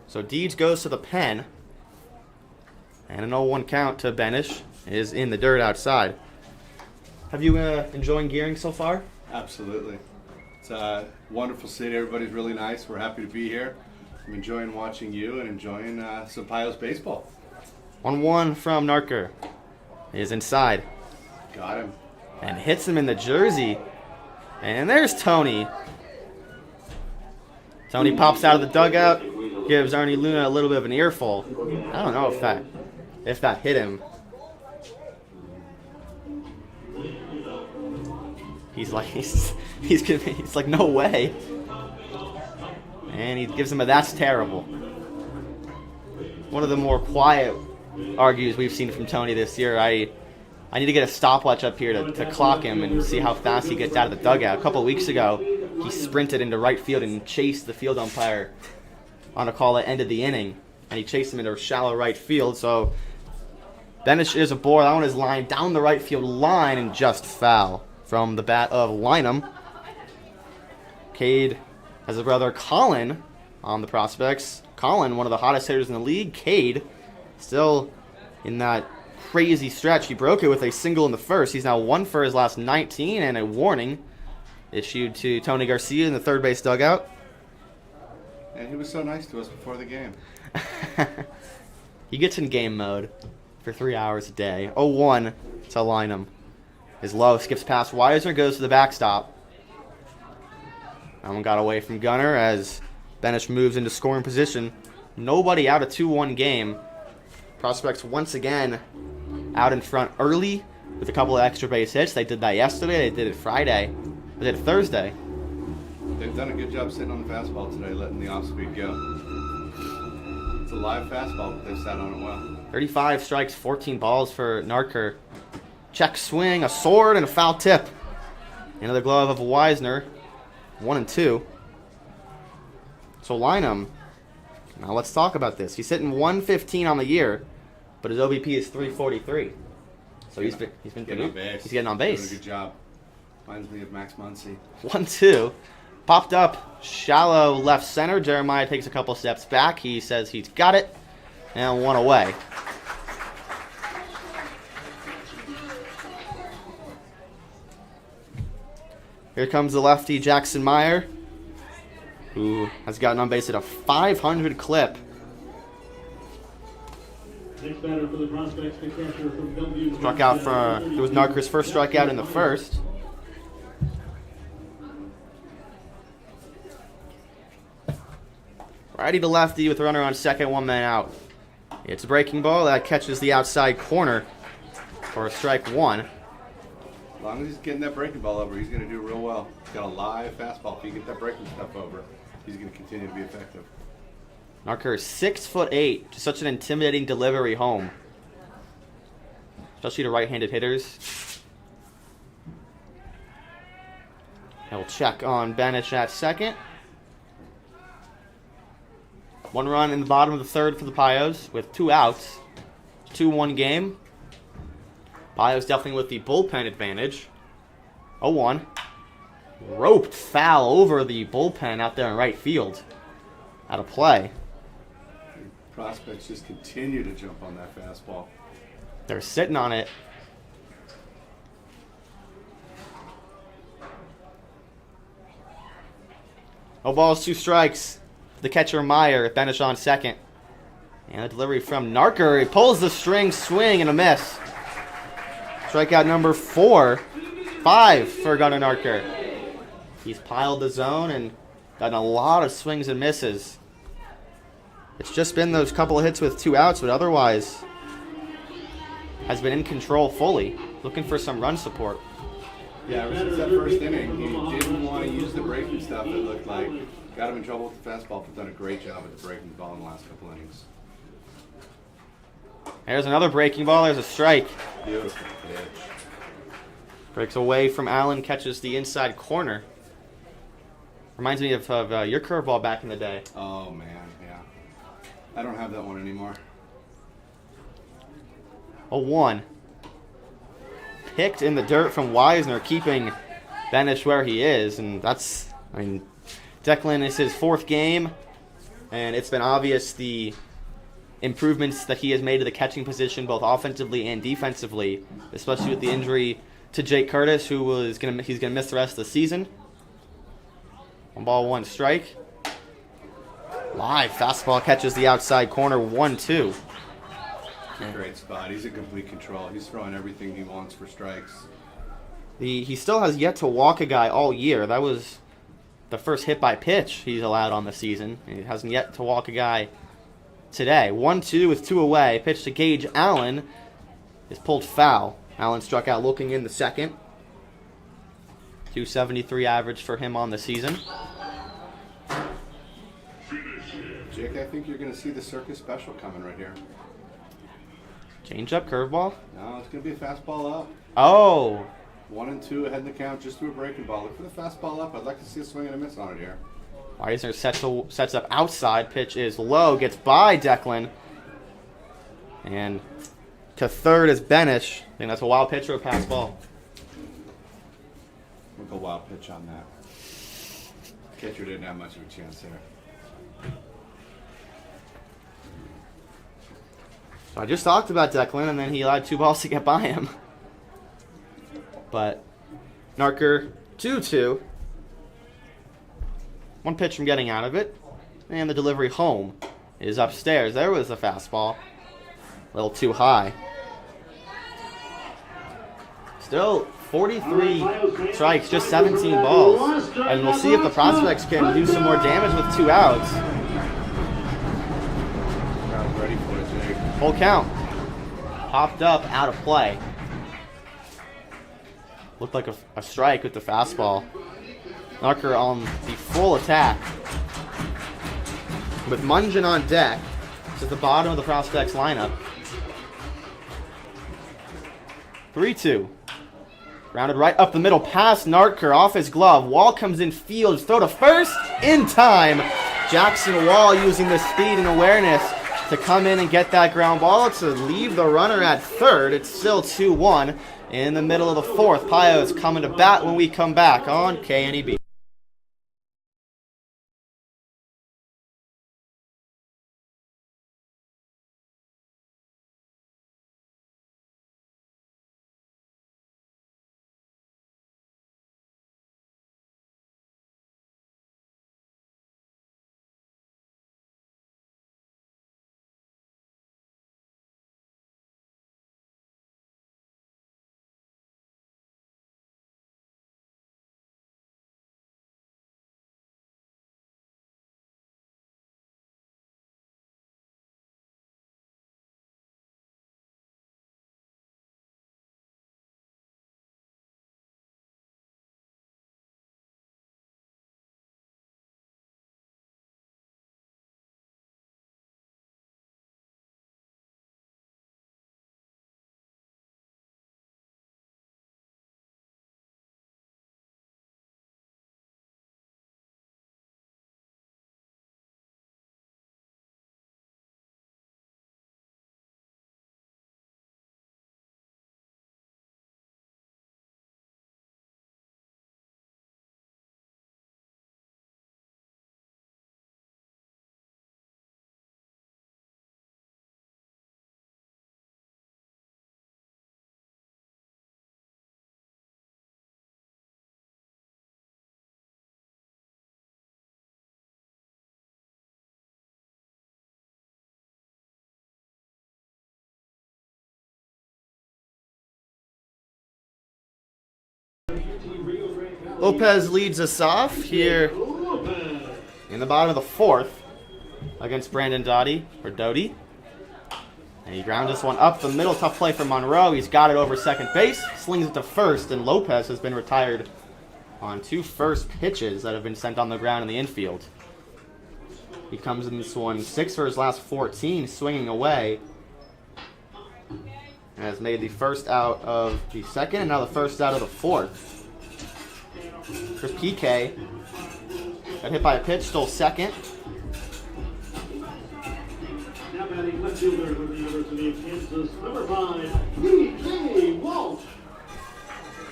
So Deeds goes to the pen. And an 0-1 count to Benish is in the dirt outside. Have you enjoying Gearing so far? Absolutely. It's a wonderful city. Everybody's really nice. We're happy to be here. I'm enjoying watching you and enjoying some Pios baseball. 1-1 from Narker. Is inside. Got him. And hits him in the jersey. And there's Tony. Tony pops out of the dugout, gives Arnie Luna a little bit of an earful. I don't know if that hit him. He's like, no way. And he gives him a "that's terrible." One of the more quiet argues we've seen from Tony this year. I need to get a stopwatch up here to clock him and see how fast he gets out of the dugout. A couple weeks ago, he sprinted into right field and chased the field umpire on a call that ended the inning. And he chased him into shallow right field. So Benish is aboard. That one is lined down the right field line and just foul from the bat of Lynham. Cade has a brother Colin on the prospects. Colin, one of the hottest hitters in the league. Cade, still in that crazy stretch. He broke it with a single in the first. He's now 1 for his last 19, and a warning issued to Tony Garcia in the third base dugout. And he was so nice to us before the game. He gets in game mode for 3 hours a day. 0-1 to Lynham. His low skips past Weisner, goes to the backstop. That one got away from Gunner as Benish moves into scoring position. Nobody out, a 2-1 game. Prospects once again out in front early with a couple of extra base hits. They did that yesterday. They did it Friday. They did it Thursday. They've done a good job sitting on the fastball today, letting the off-speed go. It's a live fastball, but they sat on it well. 35 strikes, 14 balls for Narker. Check swing, a sword, and a foul tip. Another glove of Weisner. 1-2. So Lynham, now let's talk about this. He's hitting 115 on the year, but his OBP is 343. So he's been getting on base. He's getting on base. Doing a good job. Reminds me of Max Muncy. 1-2. Popped up, shallow left center. Jeremiah takes a couple steps back. He says he's got it, and one away. Here comes the lefty Jackson Meyer, who has gotten on base at a 500 clip. Next batter for the prospects, the catcher from Bellevue. Struck out for, it was Narker's first strikeout in the first. Righty to lefty with a runner on second, 1 man out. It's a breaking ball that catches the outside corner for a strike 1. As long as he's getting that breaking ball over, he's going to do real well. He's got a live fastball. If he get that breaking stuff over, he's going to continue to be effective. Narker is 6'8", just such an intimidating delivery home, especially to right-handed hitters. He'll check on Benish at second. 1 run in the bottom of the third for the Pios with 2 outs. 2-1 game. Pios definitely with the bullpen advantage. 0-1. Roped foul over the bullpen out there in right field. Out of play. Prospects just continue to jump on that fastball. They're sitting on it. No balls, 2 strikes. The catcher Meyer, Benish on second. And a delivery from Narker. He pulls the string, swing, and a miss. Strikeout number 5 for Gunnar Narker. He's piled the zone and gotten a lot of swings and misses. It's just been those couple of hits with 2 outs, but otherwise has been in control fully. Looking for some run support. Yeah, ever since that first inning, he didn't want to use the breaking stuff, it looked like. Got him in trouble with the fastball, but done a great job at the breaking ball in the last couple innings. There's another breaking ball. There's a strike. Beautiful pitch. Breaks away from Allen, catches the inside corner. Reminds me of your curveball back in the day. Oh, man, yeah. I don't have that one anymore. 0-1. Picked in the dirt from Weisner, keeping Benish where he is. And that's, I mean, Declan is his 4th game, and it's been obvious the improvements that he has made to the catching position, both offensively and defensively, especially with the injury to Jake Curtis, who he's gonna miss the rest of the season. 1 ball, 1 strike. Live fastball catches the outside corner, 1-2. Great spot. He's in complete control. He's throwing everything he wants for strikes. He still has yet to walk a guy all year. That was the first hit by pitch he's allowed on the season. He hasn't yet to walk a guy today. 1-2 with 2 away. Pitch to Gage Allen is pulled foul. Allen struck out looking in the second. 273 average for him on the season. I think you're going to see the circus special coming right here. Change up, curveball. No, it's going to be a fastball up. Oh. 1-2 ahead in the count, just threw a breaking ball. Look for the fastball up. I'd like to see a swing and a miss on it here. Weisner sets up outside. Pitch is low. Gets by Declan. And to third is Benish. I think that's a wild pitch or a pass ball. We'll go wild pitch on that. Catcher didn't have much of a chance there. So I just talked about Declan, and then he allowed 2 balls to get by him. But Narker 2-2. 1 pitch from getting out of it. And the delivery home is upstairs. There was the fastball. A little too high. Still 43 strikes, just 17 balls. And we'll see if the prospects can do some more damage with 2 outs. Crowd's ready for it, Jake. Full count. Popped up, out of play. Looked like a strike with the fastball. Narker on the full attack. With Munjan on deck. This is the bottom of the prospects lineup. 3-2. Rounded right up the middle past Narker off his glove. Wall comes in field. Throw to first in time. Jackson Wall using the speed and awareness to come in and get that ground ball to leave the runner at third. It's still 2-1 in the middle of the 4th. Pio coming to bat when we come back on KNEB. Lopez leads us off here in the bottom of the 4th against Brandon Doty. And he grounds this one up the middle. Tough play for Monroe. He's got it over second base. Slings it to first, and Lopez has been retired on 2 first pitches that have been sent on the ground in the infield. He comes in this one 6 for his last 14, swinging away. And has made the first out of the 2nd, and now the first out of the 4th. Chris PK got hit by a pitch, stole 2nd. Now batting left fielder from the University of Kansas, number 5, P.K. Walsh.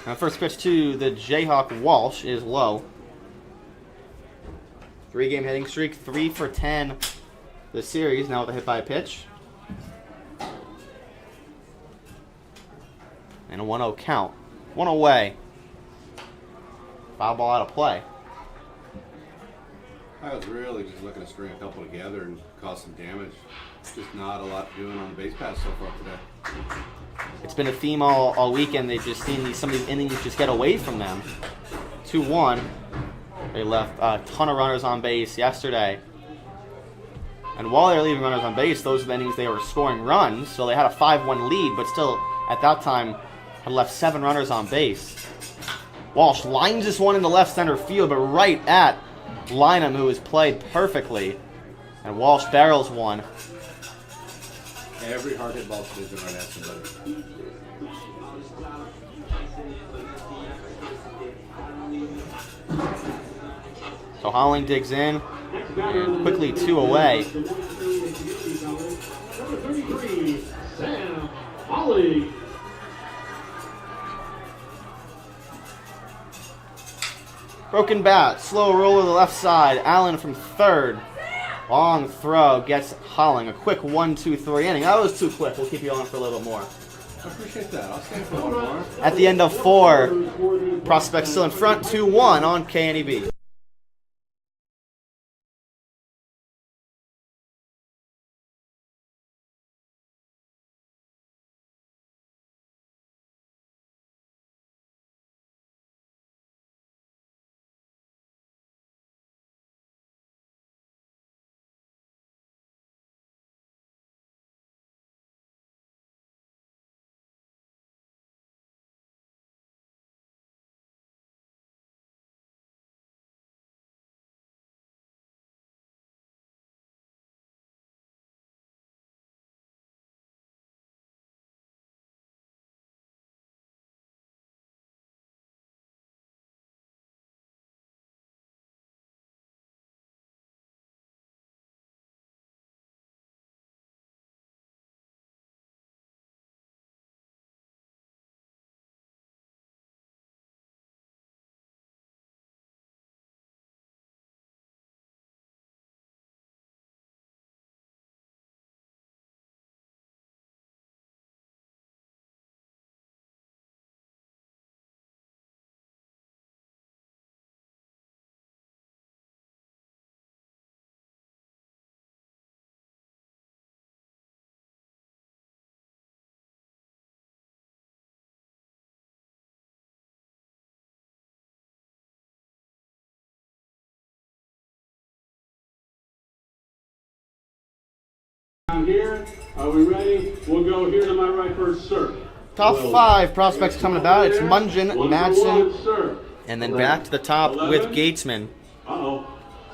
Now first pitch to the Jayhawk Walsh is low. 3-game hitting streak, 3 for 10 this series, now with a hit by a pitch. And a 1-0 count. 1 away. Foul ball out of play. I was really just looking to string a couple together and cause some damage. Just not a lot doing on the base pass so far today. It's been a theme all weekend. They've just seen some of these innings just get away from them. 2-1. They left a ton of runners on base yesterday. And while they were leaving runners on base, those are the innings they were scoring runs. So they had a 5-1 lead, but still, at that time, had left 7 runners on base. Walsh lines this one into left center field, but right at Lynham, who has played perfectly. And Walsh barrels one. Every hard hit ball should have been right at somebody. So Holling digs in. And quickly 2 away. Number 33, Sam Holly. Broken bat, slow roller to the left side. Allen from third. Long throw gets Holling. A quick 1-2-3 inning. That was too quick. We'll keep you on for a little bit more. I appreciate that. I'll stay for one more. At the end of 4, Prospect still in front, 2-1 on KNEB. Here, are we ready? We'll go here to my right first, sir. Top 5 prospects coming about. It's Mungin, Madsen, sir. and then back to the top with Gatesman Uh-oh.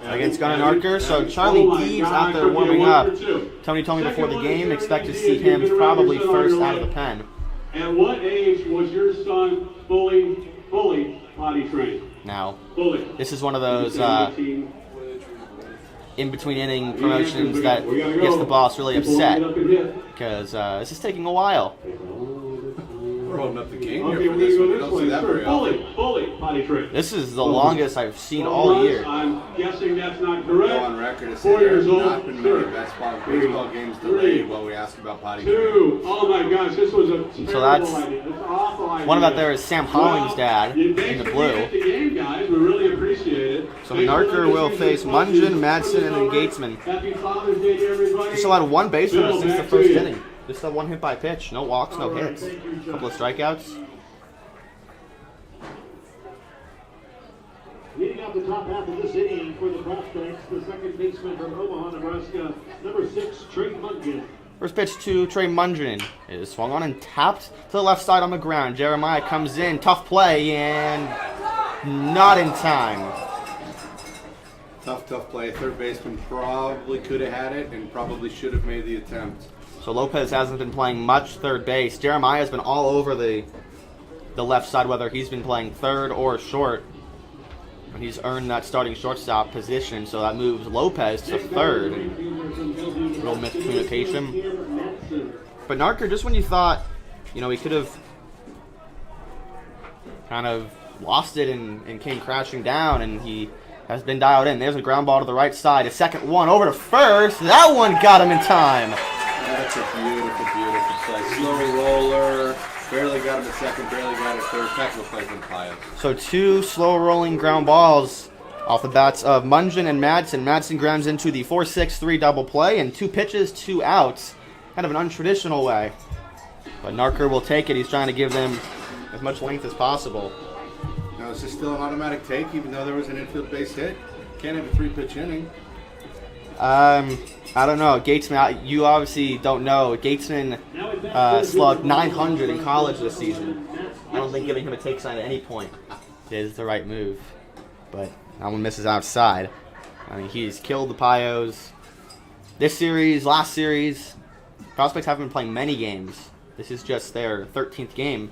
against Gunnar Narker. So Charlie Deeves out there warming up. Tony told me before the game, expect to see him probably first out of the pen. At what age was your son fully potty trained? Now, Fully. this is one of those in-between inning promotions that gets the boss really upset because this is taking a while. We're holding up the game Okay, here we're for this going one. to You go don't see this that way, very sir. often. Fully potty trained. This is the longest I've seen all year. I'm guessing that's not Go correct. on record as 4 saying years there's old. not been many Sir. baseball games delayed while we ask about potty training. 2. Oh my gosh, this was a terrible So that's idea. That's an awful idea. one about there is Sam Holling's dad you in the thanks for blue. being at the game, guys. We really appreciate it. So Thanks for Narker letting will us use face this Mungin, function. Madsen, and then Gatesman. Happy Father's Day to everybody. Just allowed 1 base runner Bill, since the back to first you. inning. Just a 1 hit by pitch. No walks, no All right, hits. thank you, A John. couple of strikeouts. Leading out the top half of this inning for the Prospects, the second baseman from Omaha, Nebraska, number 6, Trey Mungin. First pitch to Trey Mungin is swung on and tapped to the left side on the ground. Jeremiah comes in, tough play, and not in time. Tough play. Third baseman probably could have had it and probably should have made the attempt. So Lopez hasn't been playing much third base. Jeremiah's been all over the left side, whether he's been playing third or short. And he's earned that starting shortstop position, so that moves Lopez to third. Little miscommunication. But Narker, just when you thought, he could have kind of lost it and came crashing down, and he has been dialed in. There's a ground ball to the right side. A second one over to first. That one got him in time. That's a beautiful play. Slow roller. Barely got him at second, barely got it third. Technical play from Pius. So 2 slow rolling ground balls off the bats of Mungin and Madsen. Madsen grounds into the 4-6-3 double play, and 2 pitches, 2 outs. Kind of an untraditional way. But Narker will take it. He's trying to give them as much length as possible. Now, is this still an automatic take, even though there was an infield base hit? Can't have a 3-pitch inning. I don't know. Gatesman, you obviously don't know. Gatesman slugged 900 in college this season. I don't think giving him a take sign at any point is the right move. But that one misses outside. I mean, he's killed the Pios This series, last series, Prospects haven't been playing many games. This is just their 13th game.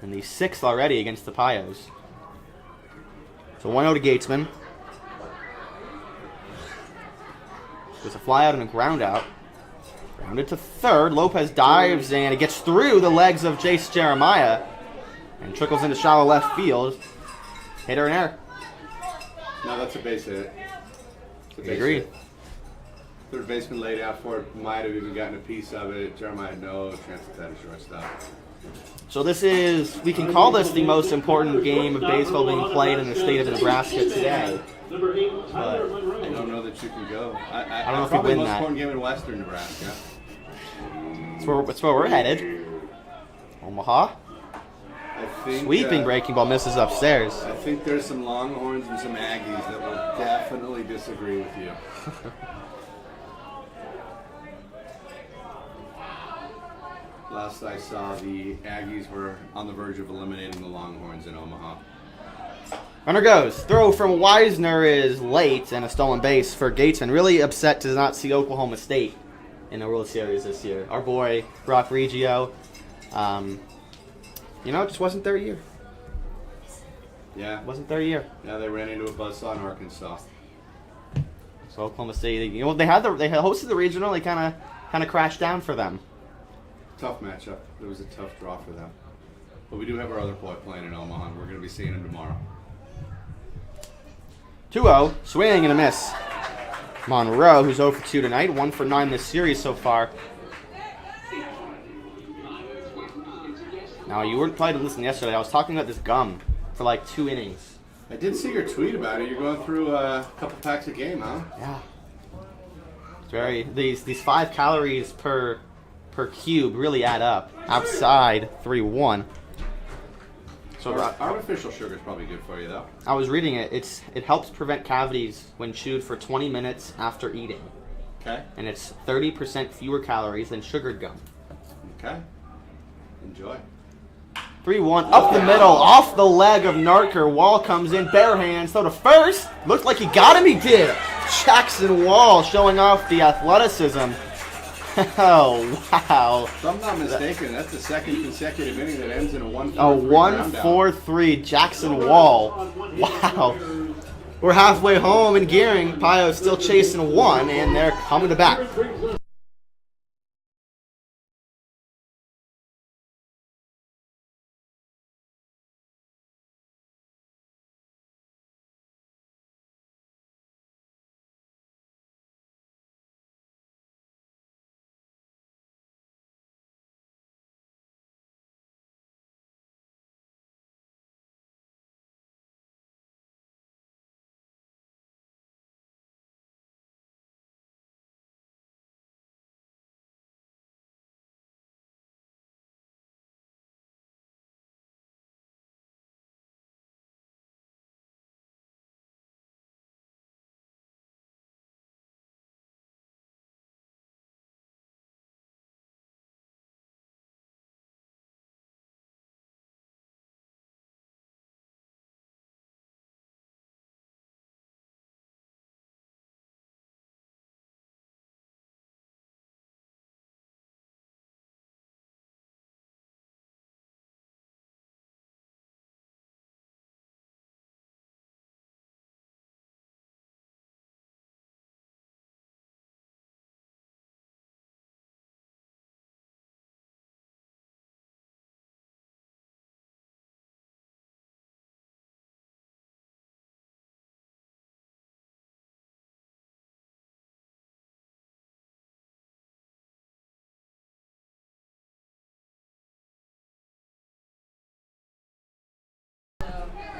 And the 6th already against the Pios. So 1-0 to Gatesman. There's a fly out and a ground out. Grounded to third. Lopez dives and it gets through the legs of Jace Jeremiah. And trickles into shallow left field. Hitter and error. No, that's a base hit. It's a base Agreed. hit. Third baseman laid out for it. Might have even gotten a piece of it. Jeremiah had no chance at that at shortstop. So this is, we can call this the most important game of baseball being played in the state of Nebraska today. Number 8, But Tyler Monroe. I don't know that you can go. I don't know if we probably win the most that. important game in Western Nebraska. That's where we're headed. Omaha. I think, Sweeping breaking ball misses upstairs. I think there's some Longhorns and some Aggies that will definitely disagree with you. Last I saw, the Aggies were on the verge of eliminating the Longhorns in Omaha. Runner goes. Throw from Wisner is late and a stolen base for Gatesman. Really upset to not see Oklahoma State in the World Series this year. Our boy, Brock Reggio, it just wasn't their year. Yeah, Wasn't their year. yeah, they ran into a buzzsaw in Arkansas. So Oklahoma State, they had hosted the regional. They kind of crashed down for them. Tough matchup. It was a tough draw for them. But we do have our other boy playing in Omaha, and we're going to be seeing him tomorrow. 2-0, swing and a miss. Monroe, who's 0 for 2 tonight, 1 for 9 this series so far. Now, you weren't probably listening yesterday. I was talking about this gum for like 2 innings. I did see your tweet about it. You're going through a couple packs a game, huh? Yeah. It's very these 5 calories per cube really add up. Outside 3-1. So Artificial sugar is probably good for you, though. I was reading it. It helps prevent cavities when chewed for 20 minutes after eating. Okay. And it's 30% fewer calories than sugared gum. Okay. Enjoy. 3-1 up the middle, off the leg of Narker. Wall comes in, bare hands, throw to first. Looked like he got him, he did. Jackson Wall showing off the athleticism. Oh, wow. If I'm not mistaken, that's the second consecutive inning that ends in a 1-4-3 A 1-4-3 Jackson Wall. Wow. We're halfway home in Gearing. Pio's still chasing 1, and they're coming to bat.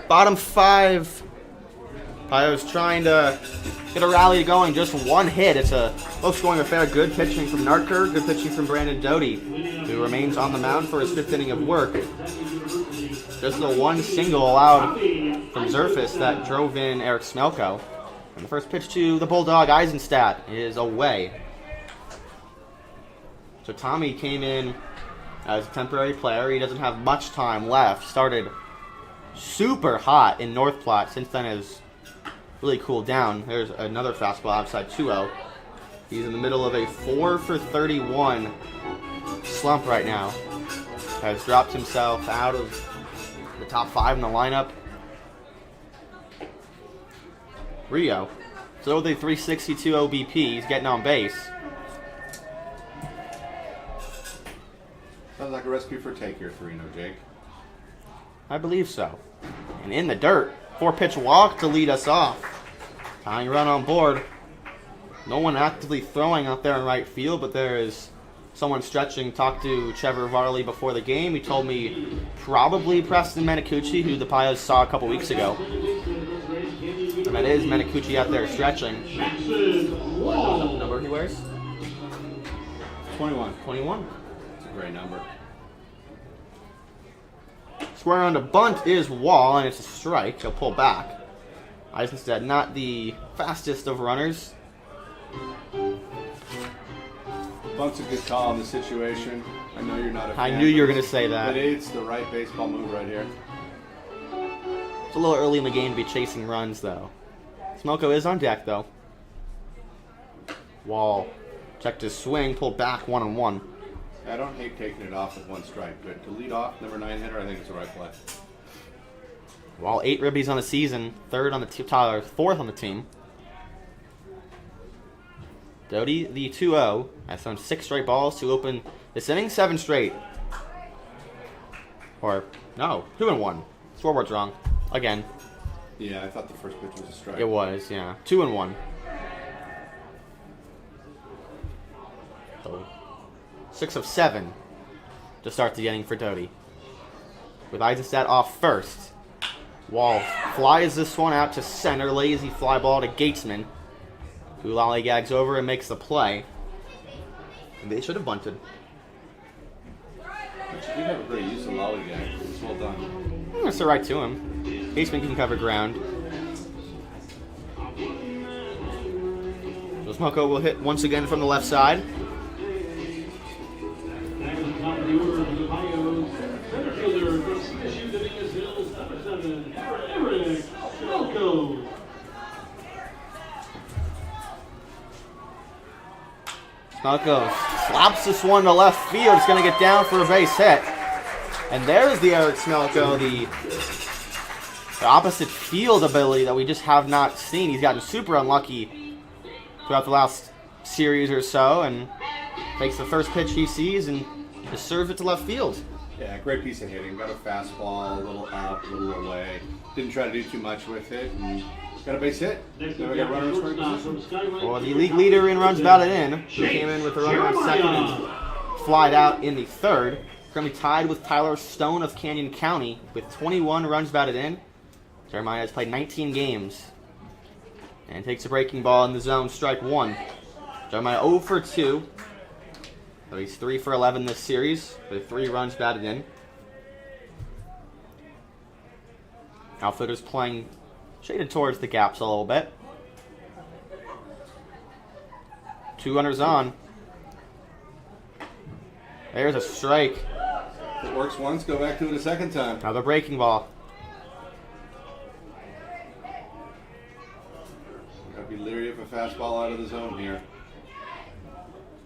Bottom 5. Pio's trying to get a rally going. Just 1 hit. It's a low-scoring affair. Good pitching from Narker. Good pitching from Brandon Doty, who remains on the mound for his 5th inning of work. Just the 1 single allowed from Zerfus that drove in Eric Smelko. And the first pitch to the Bulldog, Eisenstadt, is away. So Tommy came in as a temporary player. He doesn't have much time left. Started super hot in North Platte. Since then has really cooled down. There's another fastball outside 2-0. He's in the middle of a 4 for 31 slump right now. Has dropped himself out of the top 5 in the lineup. Rio, still with a 362 OBP. He's getting on base. Sounds like a recipe for take here, 3-0, Jake. I believe so. And in the dirt, 4-pitch walk to lead us off. Tying run on board. No one actively throwing out there in right field, but there is someone stretching. Talked to Trevor Varley before the game. He told me probably Preston Menicucci, who the Pios saw a couple weeks ago. And that is Menicucci out there stretching. What number he wears? 21. 21. It's a great number. Square on to bunt is Wall, and it's a strike. He'll pull back. Eisenstadt, not the fastest of runners. Bunt's a good call in the situation. I know you're not a fan. I knew you were going to say that. But it's the right baseball move right here. It's a little early in the game to be chasing runs, though. Smelko is on deck, though. Wall checked his swing, pulled back 1-1. I don't hate taking it off with 1 strike, but to lead off number 9 hitter, I think it's the right play. Wall 8 ribbies on the season, 3rd on the team, Tyler 4th on the team. Doty, the 2-0, has thrown 6 straight balls to open this inning, 7 straight. Or, no, 2-1. Scoreboard's wrong. Again. Yeah, I thought the first pitch was a strike. It was, yeah. 2-1. So, 6 of 7 to start the inning for Doty. With Eisenstadt off first. Wall flies this one out to center. Lazy fly ball to Gatesman, who lollygags over and makes the play. They should have bunted. But you did have a great use of lollygag. It was well done. That's the right to him. Gatesman can cover ground. So Smoko will hit once again from the left side. Back at the top of the order for the Pios, center fielder from CSU Dominguez Hills, number 7, Eric Smelko. Smelko slaps this one to left field. It's going to get down for a base hit. And there's the Eric Smelko, the opposite field ability that we just have not seen. He's gotten super unlucky throughout the last series or so, and takes the first pitch he sees and just serves it to left field. Yeah, great piece of hitting. Got a fastball, a little up, a little away. Didn't try to do too much with it, and got a base hit. Now we got runner in scoring position. Well, the league leader in runs batted in. He came in with a runner on second and flied out in the 3rd. Currently tied with Tyler Stone of Canyon County with 21 runs batted in. Jeremiah has played 19 games and takes a breaking ball in the zone, strike 1. Jeremiah 0 for 2. So he's 3 for 11 this series with 3 runs batted in. Outfielder's playing shaded towards the gaps a little bit. 2 runners on. There's a strike. If it works once, go back to it a second time. Another breaking ball. Gotta be leery of a fastball out of the zone here.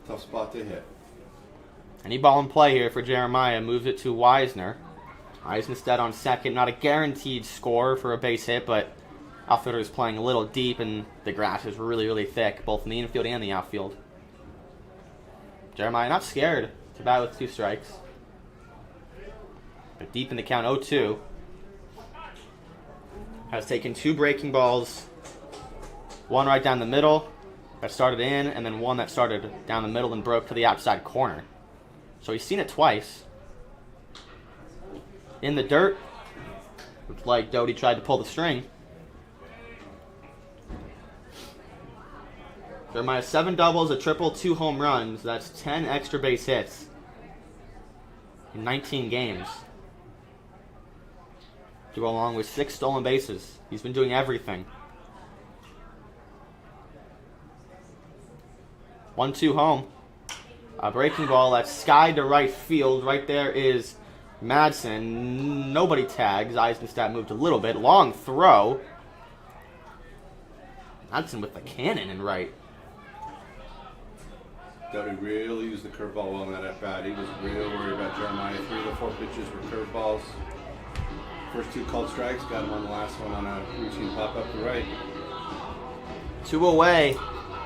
Tough spot to hit. Any ball in play here for Jeremiah. Moves it to Wisner. Eisenstadt on second. Not a guaranteed score for a base hit, but outfielder is playing a little deep, and the grass is really, really thick, both in the infield and the outfield. Jeremiah not scared to bat with 2 strikes. But deep in the count, 0-2. Has taken 2 breaking balls. 1 right down the middle that started in, and then 1 that started down the middle and broke to the outside corner. So he's seen it twice. In the dirt. Looks like Doty tried to pull the string. Jeremiah 7 doubles, a triple, 2 home runs. That's 10 extra base hits in 19 games. To go along with 6 stolen bases. He's been doing everything. 1-2 home. A breaking ball that's skied to right field. Right there is Madsen. Nobody tags. Eisenstadt moved a little bit. Long throw. Madsen with the cannon in right. Doughty really used the curveball well in that at bat. He was real worried about Jeremiah. 3 of the 4 pitches were curveballs. First 2 called strikes, got him on the last one on a routine pop up to right. 2 away.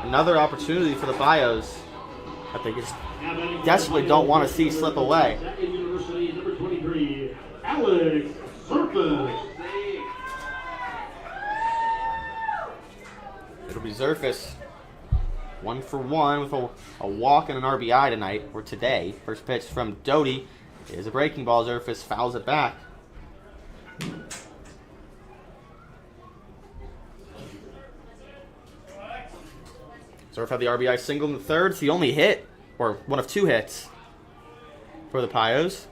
Another opportunity for the Bios that they just desperately don't want to see slip away. University, number 23, Alex Surface. It'll be Zerfus 1 for 1 with a walk and an RBI tonight, or today. First pitch from Doughty is a breaking ball. Zerfus fouls it back. Zerf had the RBI single in the third. It's the only hit, or one of 2 hits, for the Pios.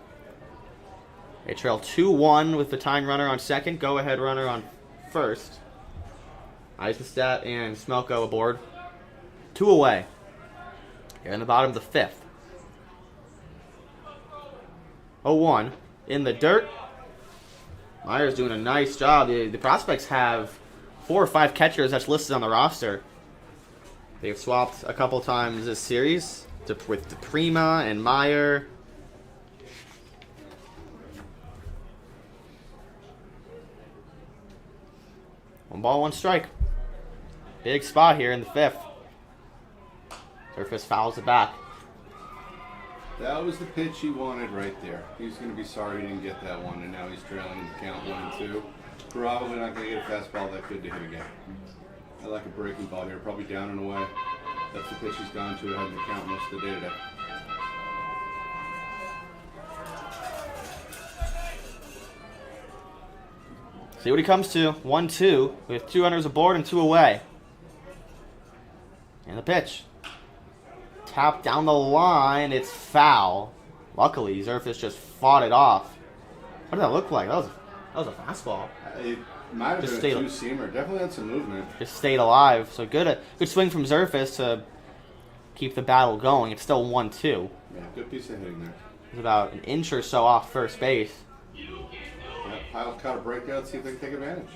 They trail 2-1 with the tying runner on second, go-ahead runner on first. Eisenstadt and Smelko aboard. 2 away. Here in the bottom of the 5th. 0-1 in the dirt. Meyer's doing a nice job. The prospects have 4 or 5 catchers that's listed on the roster. They've swapped a couple times this series with DePrima and Meyer. One ball, 1 strike. Big spot here in the 5th. Surface fouls it back. That was the pitch he wanted right there. He's going to be sorry he didn't get that one, and now he's trailing the count 1-2. Probably not going to get a fastball that good to hit again. I like a breaking ball here, probably down and away. That's the pitch he's gone to having the count most of the day today. See what he comes to. 1-2 with 2 runners aboard and 2 away. And the pitch. Tap down the line. It's foul. Luckily, Zerfus just fought it off. What did that look like? That was a fastball. It might have Just been a stayed- two-seamer. Definitely had some movement. Just stayed alive. So good swing from Zerfus to keep the battle going. It's still 1-2. Yeah, good piece of hitting there. It's about an inch or so off first base. Yeah, Piles caught a breakout. See if they can take advantage.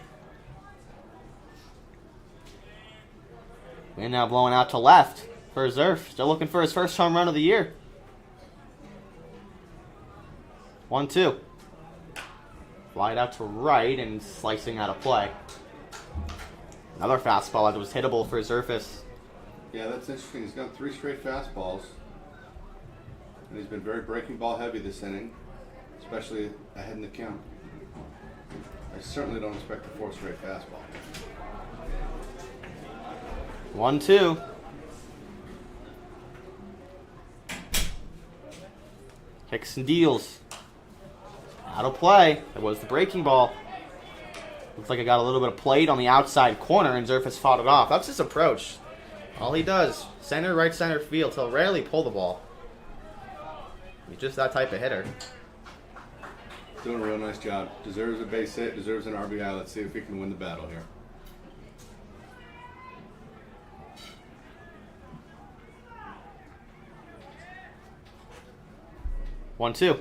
And now blowing out to left for Zerf. Still looking for his first home run of the year. 1-2. Fly it out to right and slicing out of play. Another fastball that was hittable for Zerfus. Yeah, that's interesting. He's got 3 straight fastballs. And he's been very breaking ball heavy this inning, especially ahead in the count. I certainly don't expect a 4th straight fastball. 1-2. Kicks and deals. Out of play. It was the breaking ball. Looks like it got a little bit of plate on the outside corner, and Zerfus fought it off. That's his approach. All he does, center, right center field. He'll rarely pull the ball. He's just that type of hitter. Doing a real nice job. Deserves a base hit, deserves an RBI. Let's see if he can win the battle here. One, two.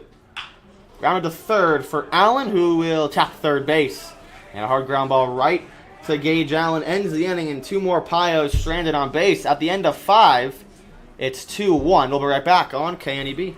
Grounded to third for Allen, who will tap third base. And a hard ground ball right to Gage Allen ends the inning, and 2 more Pios stranded on base. At the end of 5, it's 2-1. We'll be right back on KNEB.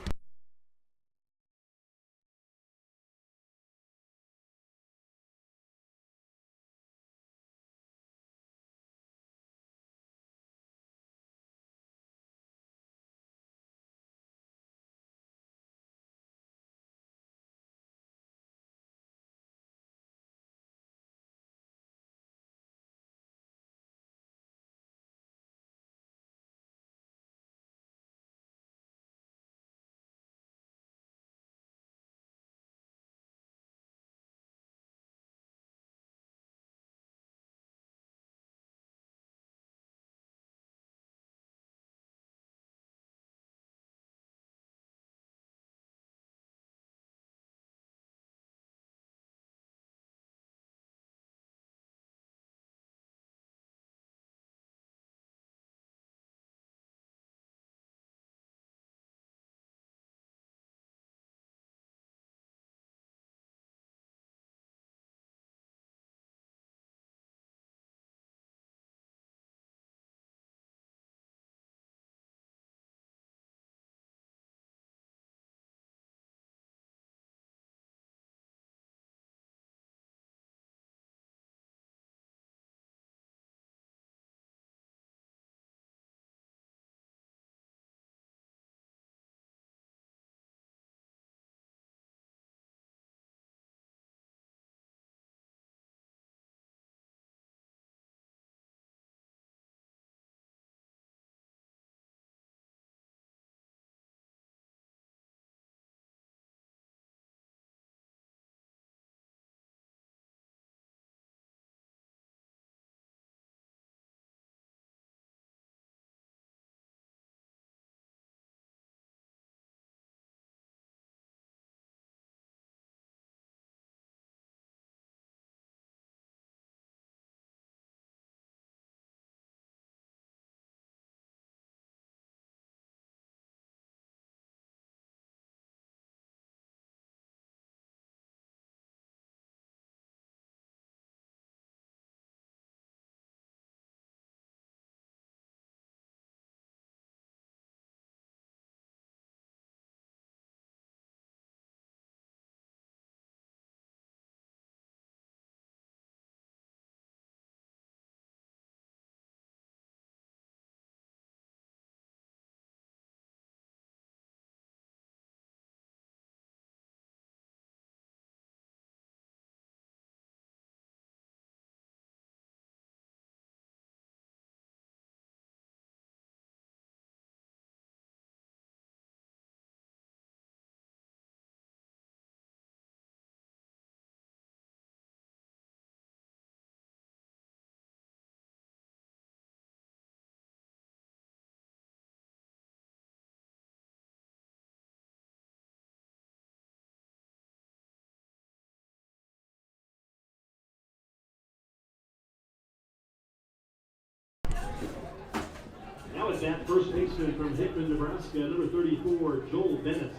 bat, first baseman from Hickman, Nebraska, number 34, Joel Dennis.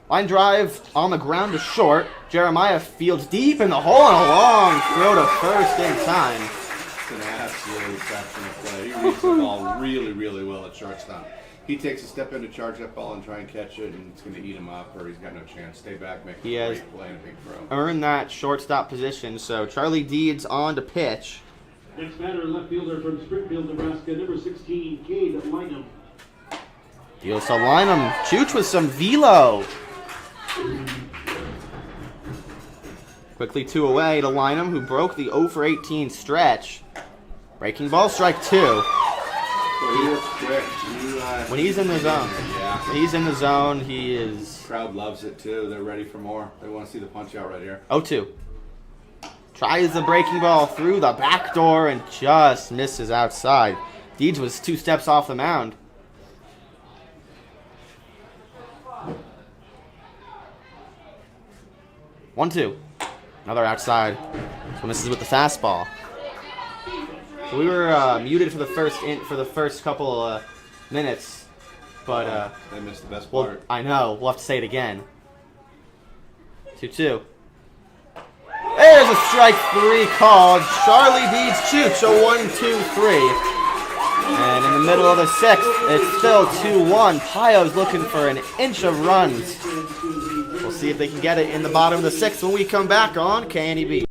Line drive on the ground to short. Jeremiah fields deep in the hole and a long throw to first in time. It's an absolute exceptional play. He reads the ball really, really well at shortstop. He takes a step in to charge that ball and try and catch it, and it's going to eat him up, or he's got no chance. Stay back, make a great play and a big throw. Earned that shortstop position, so Charlie Deeds on to pitch. Next batter, left fielder from Springfield, Nebraska, number 16, Cade Lineham. Deals to Lineham. Chooch with some velo. Quickly 2 away to Lineham, who broke the 0 for 18 stretch. Breaking ball, strike 2. Well, he was quick. When he's in the zone. Yeah. When he's in the zone, he is... Crowd loves it, too. They're ready for more. They want to see the punch out right here. 0-2. Tries the breaking ball through the back door and just misses outside. Deeds was 2 steps off the mound. One, 2. Another outside. So misses with the fastball. So we were muted for the first couple minutes, but they missed the best well, part. I know. We'll have to say it again. 2-2. There's a strike 3 called. Charlie beats Chooch, a 1-2-3. And in the middle of the 6th, it's still 2-1. Pio's looking for an inch of runs. We'll see if they can get it in the bottom of the 6th when we come back on KNEB.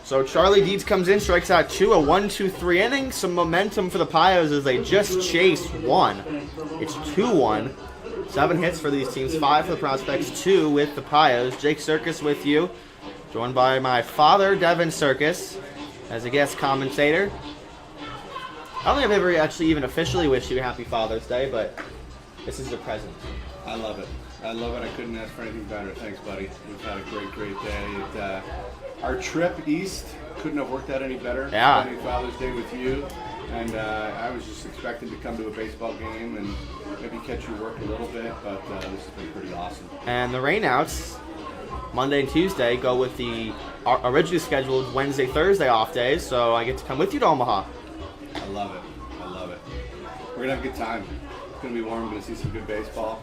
So Charlie Deeds comes in, strikes out 2, a 1-2-3 inning. Some momentum for the Pios as they just chase 1. It's 2-1. 7 hits for these teams, 5 for the Prospects, 2 with the Pios. Jake Circus with you, joined by my father, Devin Circus, as a guest commentator. I don't think I've ever actually even officially wished you a happy Father's Day, but this is your present. I love it. I love it. I couldn't ask for anything better. Thanks, buddy. We've had a great, great day. Our trip east couldn't have worked out any better. Yeah. Spending Father's Day with you. And I was just expecting to come to a baseball game and maybe catch you work a little bit, but this has been pretty awesome. And the rainouts, Monday and Tuesday, go with the originally scheduled Wednesday, Thursday off days, so I get to come with you to Omaha. I love it. I love it. We're going to have a good time. It's going to be warm. We're going to see some good baseball.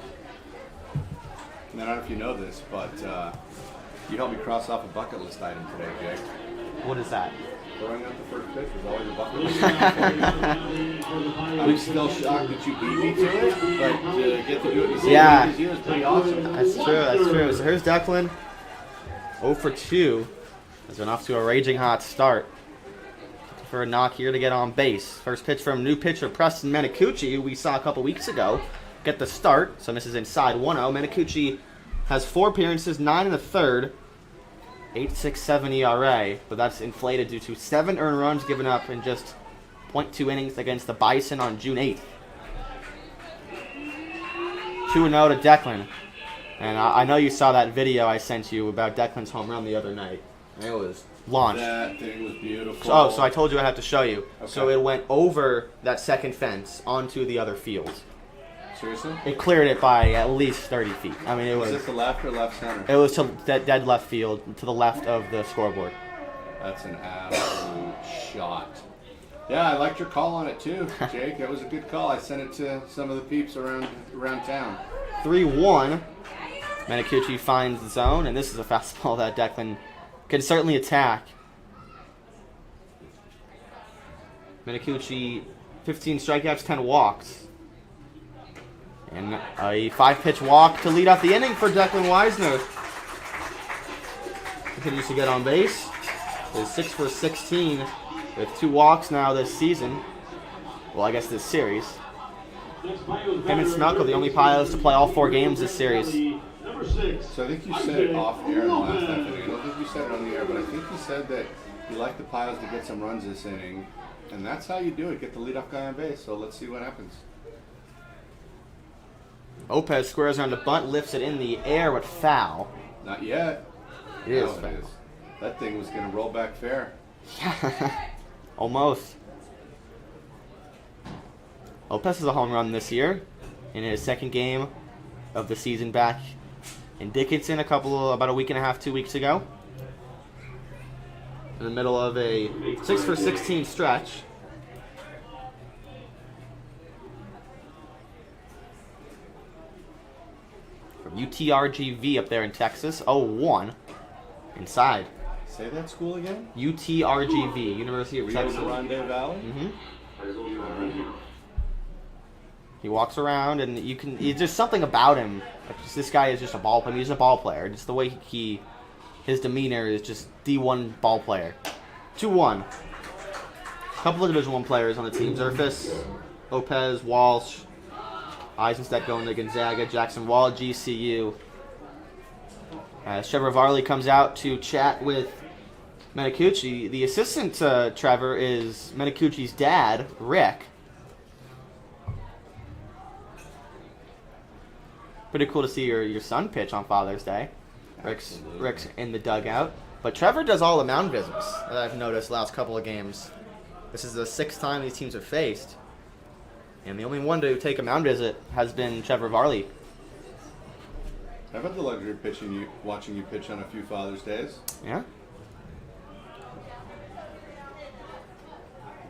And I don't know if you know this, but you helped me cross off a bucket list item today, Jake. What is that? Throwing out the first pitch was always a bucket list item. I'm still shocked that you beat me to it, but to get to do it in the same week as you is pretty awesome. That's true, that's true. So here's Declan, 0 for 2. Has been off to a raging hot start. For a knock here to get on base. First pitch from new pitcher Preston Menicucci, who we saw a couple weeks ago, get the start. So misses inside 1-0. Menicucci has 4 appearances, 9 1/3, 8.67 ERA, but that's inflated due to 7 earned runs given up in just 0.2 innings against the Bison on June 8th. 2-0 to Declan. And I know you saw that video I sent you about Declan's home run the other night. It was launched. That thing was beautiful. Oh, so I told you I have to show you. Okay. So it went over that second fence onto the other field. Seriously? It cleared it by at least 30 feet. I mean, it Was was it the left or left center? it was to dead left field, to the left of the scoreboard. That's an absolute shot. Yeah, I liked your call on it too, Jake. That was a good call. I sent it to some of the peeps around town. 3-1. Manacucci finds the zone, and this is a fastball that Declan can certainly attack. Manacucci, 15 strikeouts, 10 walks. And a 5-pitch walk to lead off the inning for Declan Wisner. Continues to get on base. Is 6 for 16 with 2 walks now this season. Well, I guess this series. Him and Smelko, the only Pios to play all 4 games this series. So I think you said it off air in the last half inning. I don't think you said it on the air, but I think you said that you like the Pios to get some runs this inning. And that's how you do it. Get the leadoff guy on base. So let's see what happens. Lopez squares around the bunt, lifts it in the air with foul. Not yet. It is No, foul. it is. That thing was going to roll back fair. Almost. Lopez has a home run this year in his second game of the season back in Dickinson about a week and a half, 2 weeks ago. In the middle of a 6 for 16 stretch. From UTRGV up there in Texas. 0-1. Inside. Say that school again? UTRGV, University of Rio Texas. Grande Valley? Mm-hmm. He walks around, and there's something about him. This guy is just a ball player. He's a ball player. Just the way his demeanor is just D1 ball player. 2-1. A couple of Division I players on the team. Zerfus, Lopez, Walsh, Eisenstadt going to Gonzaga, Jackson Wall, GCU. As Trevor Varley comes out to chat with Manacucci. The assistant to Trevor is Manacucci's dad, Rick. Pretty cool to see your son pitch on Father's Day. Rick's in the dugout. But Trevor does all the mound visits that I've noticed last couple of games. This is the 6th time these teams have faced. And the only one to take a mound visit has been Trevor Varley. I've had the luxury of watching you pitch on a few Father's Days. Yeah?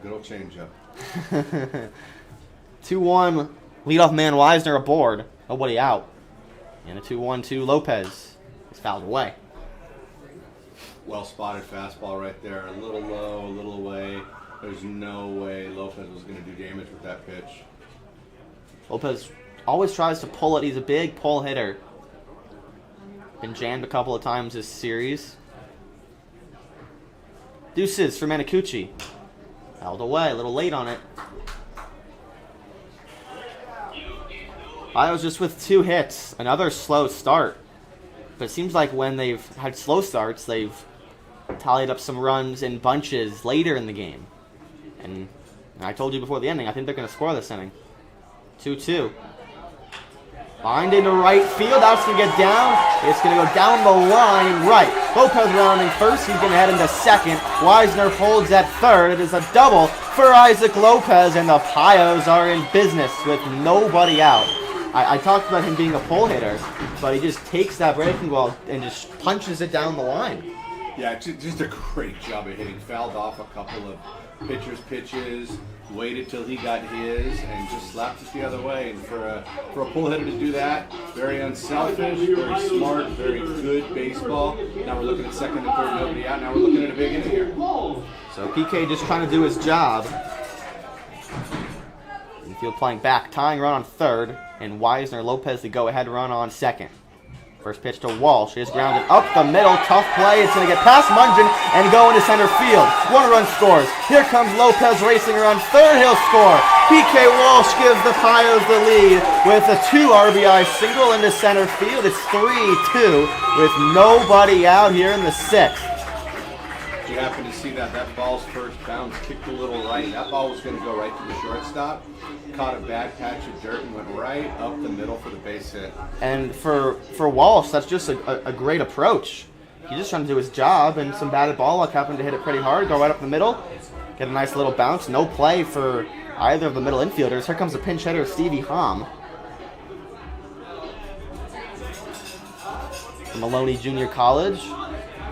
Good old changeup. 2-1, leadoff man Wisner aboard. Nobody out. And a 2-1-2 Lopez is fouled away. Well spotted fastball right there. A little low, a little away. There's no way Lopez was going to do damage with that pitch. Lopez always tries to pull it. He's a big pull hitter. Been jammed a couple of times this series. Deuces for Manacucci. Fouled away, a little late on it. Pios just with 2 hits. Another slow start. But it seems like when they've had slow starts, they've tallied up some runs in bunches later in the game. And I told you before the ending, I think they're going to score this inning. 2-2. Lined into right field. That's going to get down. It's going to go down the line right. Lopez rounding first. He's going to head into second. Wisner holds at third. It is a double for Isaac Lopez, and the Pios are in business with nobody out. I talked about him being a pull hitter, but he just takes that breaking ball and just punches it down the line. Yeah, just a great job of hitting. Fouled off a couple of pitchers' pitches, waited till he got his, and just slapped it the other way. And for a pull hitter to do that, very unselfish, very smart, very good baseball. Now we're looking at second and third, nobody out. Now we're looking at a big inning here. So PK just trying to do his job. Infield playing back, tying run on third, and Wisner Lopez the go-ahead run on second. First pitch to Walsh is grounded up the middle. Tough play. It's going to get past Mungeon and go into center field. 1 run scores. Here comes Lopez racing around third. He'll score. PK Walsh gives the Pios the lead with a 2 RBI single into center field. It's 3-2 with nobody out here in the 6th. you happen to see that ball's first bounce kicked a little right. That ball was going to go right to the shortstop. Caught a bad patch of dirt and went right up the middle for the base hit. And for Walsh, that's just a great approach. He's just trying to do his job, and some batted ball luck happened to hit it pretty hard, go right up the middle, get a nice little bounce. No play for either of the middle infielders. Here comes the pinch hitter, Stevie Hom. From Maloney Junior College.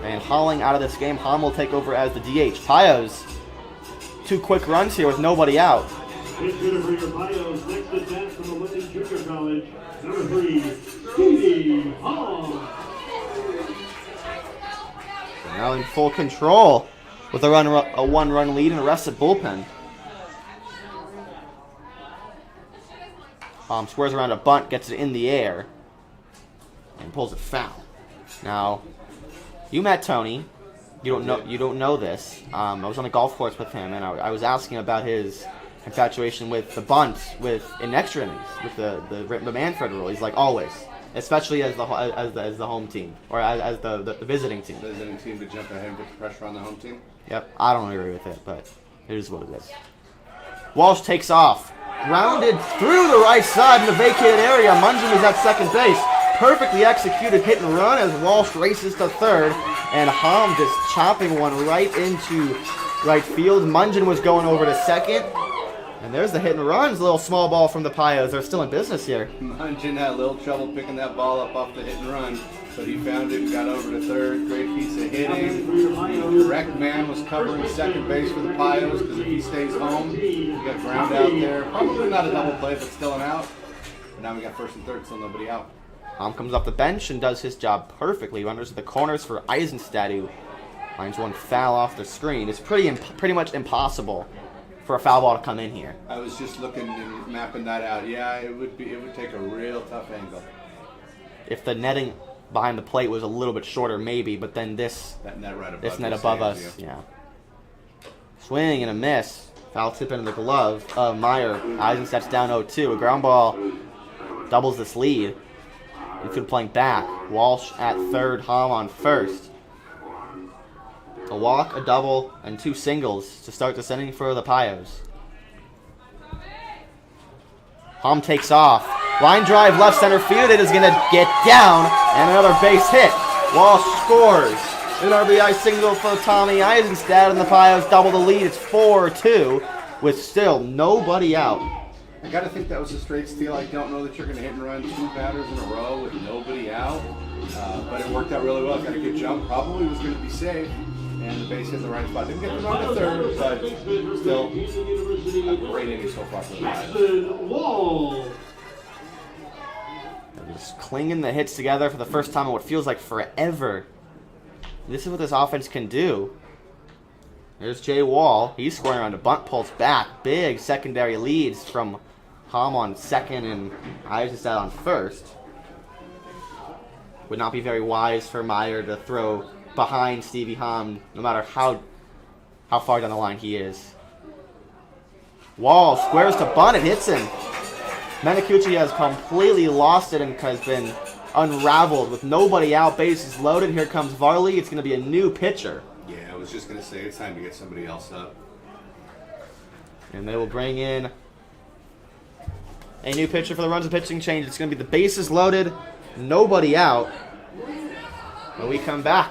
And hauling out of this game, Hom will take over as the DH. Payos, 2 quick runs here with nobody out. Pinch hitter for your Pios. Next at bat from Maloney Junior College, number 3, Stevie Hom. Now in full control with a 1-run lead and a rested bullpen. Hom squares around a bunt, gets it in the air, and pulls it foul. Now, you met Tony. You don't know this. I was on the golf course with him, and I was asking about his infatuation with the bunts in extra innings with the Manfred rule. He's like, always, especially as the home team or as the visiting team. Visiting team to jump ahead and put the pressure on the home team. Yep, I don't agree with it, but it is what it is. Walsh takes off, grounded through the right side in the vacated area. Mungeon is at second base. Perfectly executed hit and run as Walsh races to third, and Hom just chopping one right into right field. Mungeon was going over to second, and there's the hit and runs. A little small ball from the Pios. They're still in business here. Mungeon had a little trouble picking that ball up off the hit and run, but he found it and got over to third. Great piece of hitting. The correct man was covering second base for the Pios because if he stays home, he got ground out there. Probably not a double play, but still an out. But now we got first and third, still nobody out. Hom comes off the bench and does his job perfectly. Runners to the corners for Eisenstadt, who finds one foul off the screen. It's pretty much impossible for a foul ball to come in here. I was just looking and mapping that out. Yeah, it would take a real tough angle. If the netting behind the plate was a little bit shorter, maybe, but then that net right above this net above us, yeah. Swing and a miss. Foul tip into the glove of Meyer. Eisenstadt's down 0-2. A ground ball doubles this lead. Infield playing back. Walsh at third, Hom on first. A walk, a double, and 2 singles to start this inning for the Pios. Hom takes off. Line drive left center field. It is going to get down, and another base hit. Walsh scores. An RBI single for Tommy Eisenstadt, and the Pios double the lead. It's 4-2 with still nobody out. I got to think that was a straight steal. I don't know that you're going to hit and run 2 batters in a row with nobody out, but it worked out really well. Got a good jump. Probably was going to be safe, and the base hit in the right spot. Didn't get the run to third, but still a great inning so far for the Pios. They're just clinging the hits together for the first time in what feels like forever. This is what this offense can do. There's Jay Wall. He's scoring around a bunt, pulls back. Big secondary leads from Hom on second and Eisenstadt on first. Would not be very wise for Meyer to throw behind Stevie Hom, no matter how far down the line he is. Wall squares to bunt. It hits him. Menacucci has completely lost it and has been unraveled with nobody out. Bases loaded. Here comes Varley. It's going to be a new pitcher. Yeah, I was just going to say it's time to get somebody else up. And they will bring in a new pitcher for the runs and pitching change. It's going to be the bases loaded, nobody out. When we come back.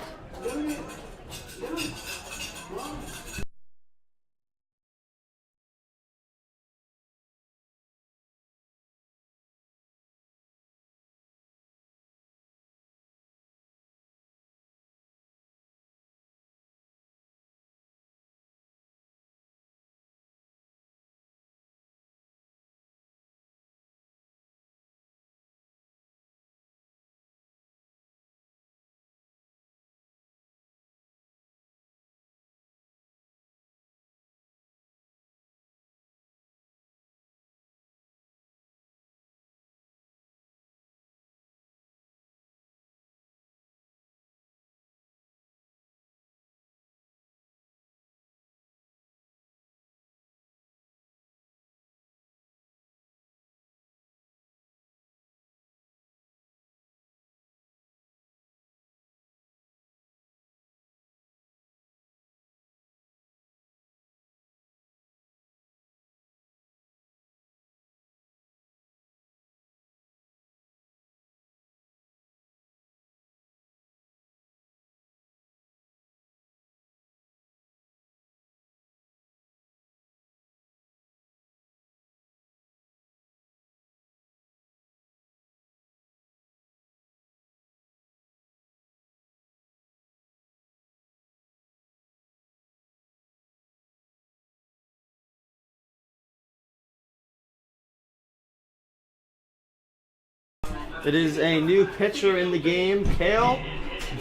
It is a new pitcher in the game, Kale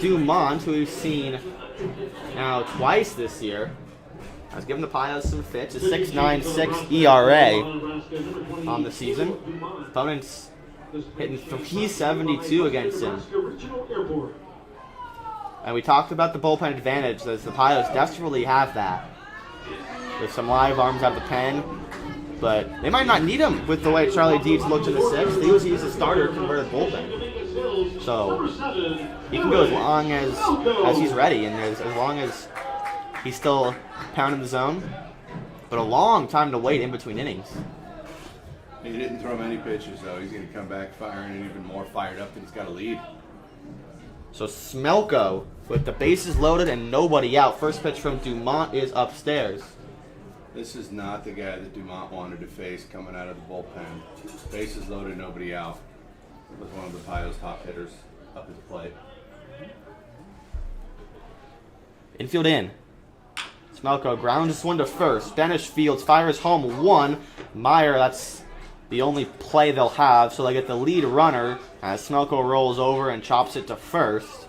Dumont, who we've seen now twice this year. Has given the Pios some fits. A 6.96 ERA on the season. Opponents hitting 372 against him. And we talked about the bullpen advantage, as the Pios desperately have that. With some live arms out of the pen. But they might not need him with the way Charlie Dietz looked in the 6th. He was used as a starter, converted bullpen. So he can go as long as he's ready, and as long as he's still pounding the zone. But a long time to wait in between innings. He didn't throw many pitches, though. He's going to come back firing and even more fired up that he's got a lead. So Smelko with the bases loaded and nobody out. First pitch from Dumont is upstairs. This is not the guy that Dumont wanted to face coming out of the bullpen. Bases loaded, nobody out. Was one of the Pios' top hitters up at the plate. Infield in. Smelko grounds one to first. Banish Fields fires home 1. Meyer, that's the only play they'll have, so they get the lead runner as Smelko rolls over and chops it to first.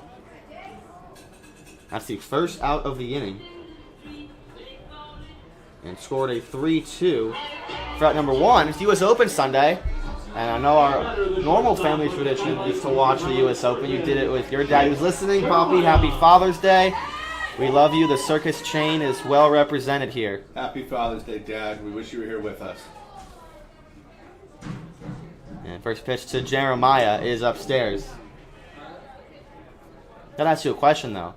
That's the first out of the inning. And scored a 3-2 for out number 1. It's U.S. Open Sunday. And I know our normal family tradition is to watch the U.S. Open. You did it with your dad who's listening. Poppy, happy Father's Day. We love you. The circus chain is well represented here. Happy Father's Day, Dad. We wish you were here with us. And first pitch to Jeremiah is upstairs. Gotta ask you a question, though.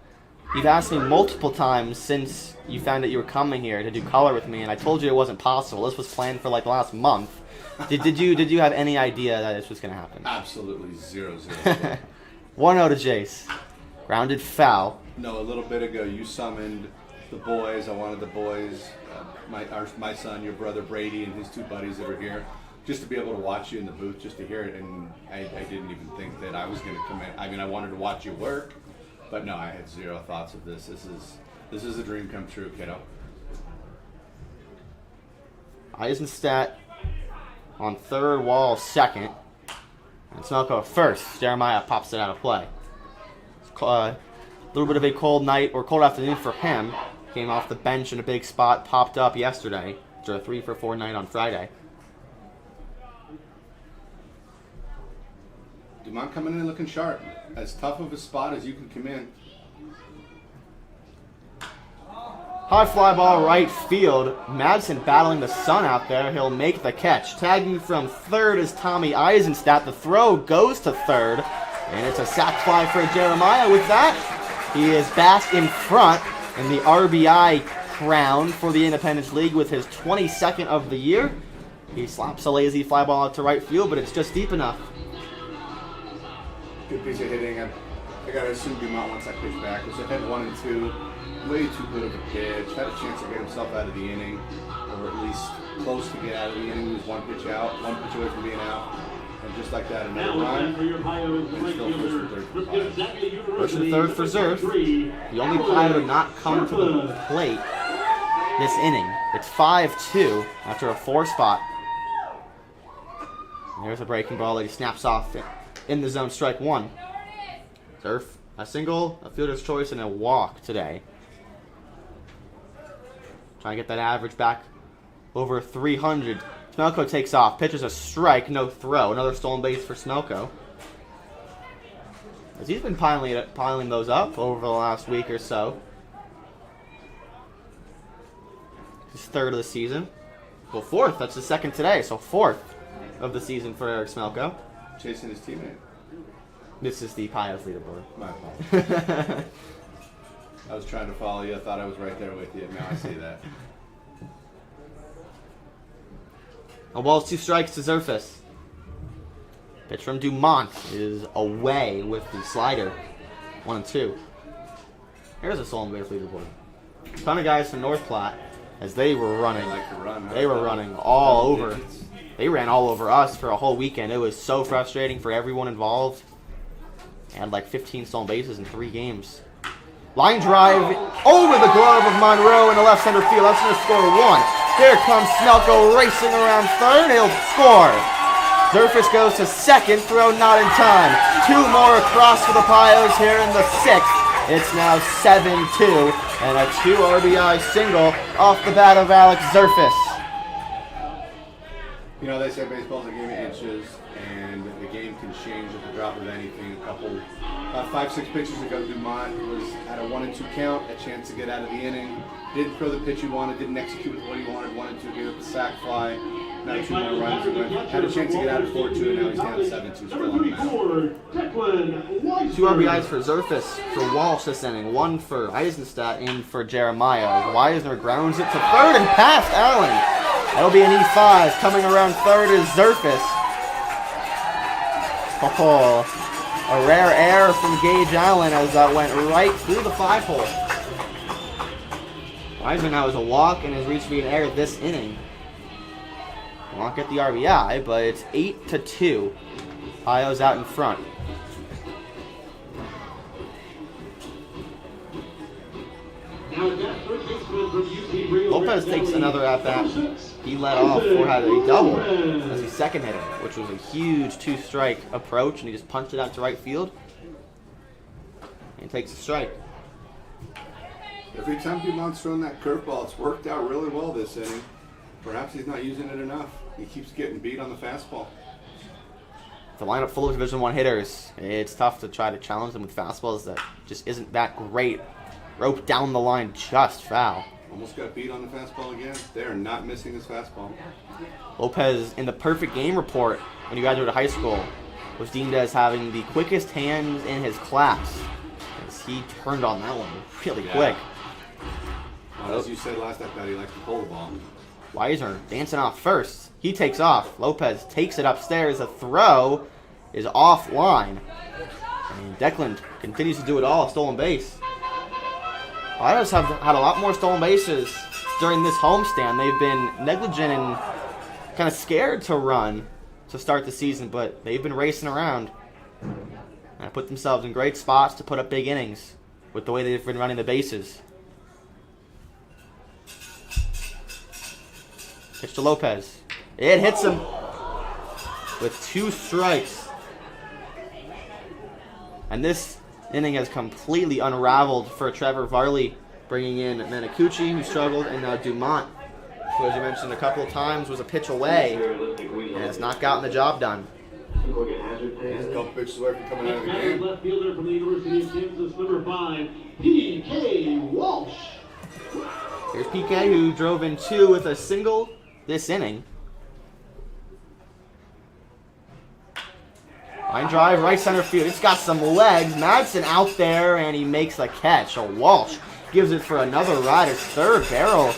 You've asked me multiple times since you found out you were coming here to do color with me, and I told you it wasn't possible. This was planned for like the last month. Did you have any idea that this was going to happen? Absolutely zero. 1-0 to Jace. Grounded foul. No, a little bit ago you summoned the boys. I wanted the boys, my son, your brother Brady, and his 2 buddies that are here, just to be able to watch you in the booth, just to hear it. And I didn't even think that I was going to come in. I mean, I wanted to watch you work. But no, I had zero thoughts of this. This is a dream come true, kiddo. Eisenstadt on third, Wall second. And Smelko first. Jeremiah pops it out of play. A little bit of a cold night or cold afternoon for him. Came off the bench in a big spot, popped up yesterday after a 3-for-4 night on Friday. Dumont coming in looking sharp. As tough of a spot as you can come in. High fly ball right field. Madsen battling the sun out there. He'll make the catch. Tagging from third is Tommy Eisenstadt. The throw goes to third. And it's a sac fly for Jeremiah. With that, he is back in front in the RBI crown for the Independence League with his 22nd of the year. He slaps a lazy fly ball out to right field, but it's just deep enough. Good piece of hitting. I got to assume Dumont wants that pitch back. Was ahead 1 and 2. Way too good of a pitch. Had a chance to get himself out of the inning, or at least close to get out of the inning. He was 1 pitch out, 1 pitch away from being out. And just like that, another run. And still First and third for Zerf. The only player to not come to the plate this inning. It's 5-2 after a 4-spot. There's a breaking ball that he snaps off in the zone, strike 1. Zerf, a single, a fielder's choice, and a walk today. Trying to get that average back over 300. Smelko takes off, pitches a strike, no throw. Another stolen base for Smelko. As he's been piling those up over the last week or so. His 3rd of the season. Well, 4th. That's the 2nd today, so 4th of the season for Eric Smelko. Chasing his teammate. This is the Pios leaderboard. My apologies. I was trying to follow you. I thought I was right there with you. Now I see that. A ball's 2 strikes to Zerfus. Pitch from Dumont is away with the slider. 1 and 2. Here's a stolen base leaderboard. A ton of guys from North Platte, as they were running. They were running all over. They ran all over us for a whole weekend. It was so frustrating for everyone involved. They had like 15 stolen bases in 3 games. Line drive over the glove of Monroe in the left center field. That's going to score 1. Here comes Smelko racing around third. He'll score. Zerfus goes to second, throw not in time. 2 more across for the Pios here in the 6th. It's now 7-2, and a 2 RBI single off the bat of Alex Zerfus. You know, they say baseball's a game of inches, and the game can change at the drop of anything. 5-6 pitches ago, Dumont was at a 1-2 count, a chance to get out of the inning. Didn't throw the pitch he wanted, didn't execute with what he wanted to, gave up the sac fly. Now 2 more runs, had a chance to get out at 4-2, and now he's down 7-2, still on the mound. 2 RBIs for Zerfus, for Walsh this inning, 1 for Eisenstadt, and for Jeremiah. Weisner grounds it to third and past Allen. That'll be an E5. Coming around third is Zerfus. Oh, a rare error from Gage Allen as that went right through the 5-hole. Weisner now has a walk and has reached for an error this inning. Won't get the RBI, but it's 8-2. Pios out in front. Lopez takes another at-bat. He led off or had a double as he second hit him, which was a huge 2-strike approach, and he just punched it out to right field. And takes a strike. Every time Dumont's thrown that curveball, it's worked out really well this inning. Perhaps he's not using it enough. He keeps getting beat on the fastball. The lineup full of Division I hitters. It's tough to try to challenge them with fastballs that just isn't that great. Rope down the line, just foul. Almost got beat on the fastball again. They're not missing his fastball. Lopez, in the perfect game report when he graduated high school, was deemed as having the quickest hands in his class. As he turned on that one really quick. Well, as you said last at bat, he likes to pull the ball. Weisner dancing off first. He takes off. Lopez takes it upstairs. A throw is offline. And Declan continues to do it all. Stolen base. Pios have had a lot more stolen bases during this homestand. They've been negligent and kind of scared to run to start the season, but they've been racing around and put themselves in great spots to put up big innings with the way they've been running the bases. Pitch to Lopez. It hits him with 2 strikes. And this inning has completely unraveled for Trevor Varley, bringing in Manacucci, who struggled, and now Dumont, who, as you mentioned a couple of times, was a pitch away and has not gotten the job done. He's a couple pitches away from coming out of the game. Left fielder from the University of Kansas, number 5, P.K. Walsh. Here's PK, who drove in 2 with a single this inning. Line drive, right center field. It's got some legs. Madsen out there, and he makes a catch. So Walsh gives it for another ride. His 3rd barrel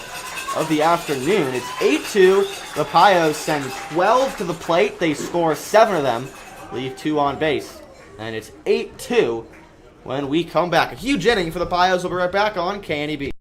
of the afternoon. It's 8-2. The Pios send 12 to the plate. They score 7 of them, leave 2 on base. And it's 8-2 when we come back. A huge inning for the Pios. We'll be right back on KNEB.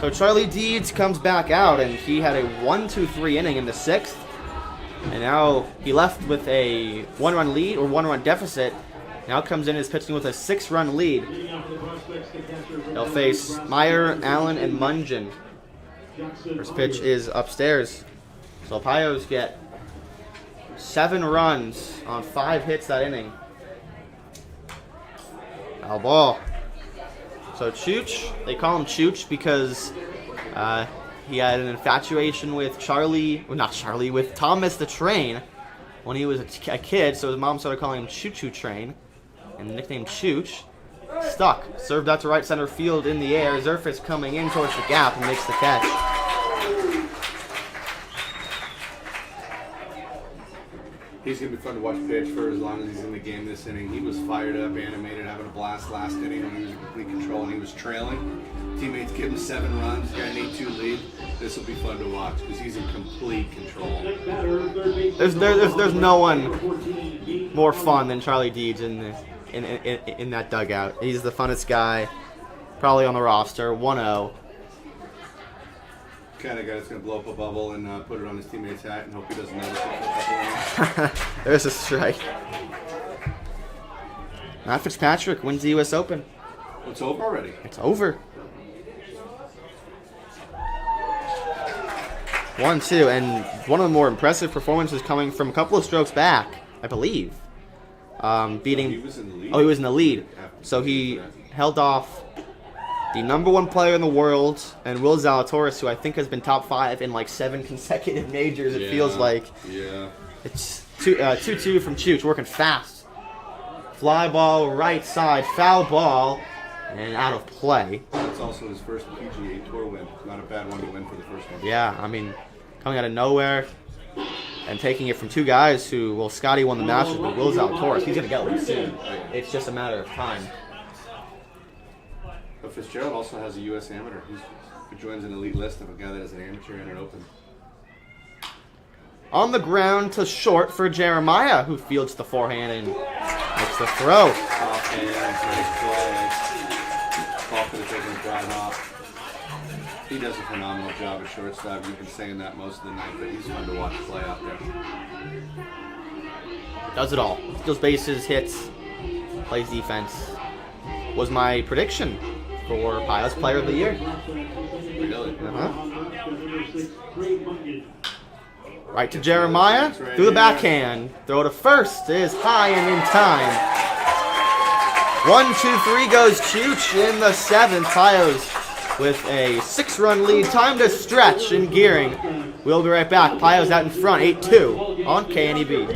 So Charlie Deeds comes back out, and he had a 1-2-3 inning in the 6th. And now he left with a 1-run lead or 1-run deficit. Now comes in as pitching with a 6-run lead. They'll face Meyer, Allen, and Mungin. First pitch is upstairs. So Pios get 7 runs on 5 hits that inning. Foul ball. So Chooch, they call him Chooch because he had an infatuation with with Thomas the Train when he was a kid, so his mom started calling him Choo Choo Train, and the nickname Chooch stuck. Served out to right center field in the air. Zerfis coming in towards the gap and makes the catch. He's going to be fun to watch pitch for as long as he's in the game this inning. He was fired up, animated, having a blast last inning when he was in complete control and he was trailing. Teammates give him 7 runs, got an 8-2 lead. This will be fun to watch because he's in complete control. There's no one more fun than Charlie Deeds in that dugout. He's the funnest guy probably on the roster. 1-0. Kind of guy that's going to blow up a bubble and put it on his teammate's hat and hope he doesn't notice it for a couple innings. There's a strike. Matt Fitzpatrick wins the U.S. Open. It's over already. It's over. 1-2, and one of the more impressive performances coming from a couple of strokes back, I believe. Beating. He was in the lead. Oh, he was in the lead. So he held off the #1 player in the world, and Will Zalatoris, who I think has been top 5 in like 7 consecutive majors, it feels like. Yeah. It's 2-2 from Chooch, working fast. Fly ball, right side, foul ball, and out of play. That's also his first PGA Tour win. Not a bad one to win for the first one. Yeah, I mean, coming out of nowhere and taking it from 2 guys who, well, Scotty won the Masters, but Will Zalatoris, he's going to get one soon. It's just a matter of time. But Fitzgerald also has a U.S. amateur. He joins an elite list of a guy that has an amateur and an open. On the ground to short for Jeremiah, who fields the forehand and makes the throw. And nice play. Ball could have taken the drive off. He does a phenomenal job at shortstop. You've been saying that most of the night, but he's fun to watch play out there. Does it all. Steals bases, hits, plays defense. Was my prediction for Pios Player of the Year. Really? Right to Jeremiah, through the backhand. Throw to first is high and in time. 1-2-3 goes Chooch in the 7th. Pios with a 6-run lead. Time to stretch and gearing. We'll be right back. Pios out in front, 8-2 on KNEB.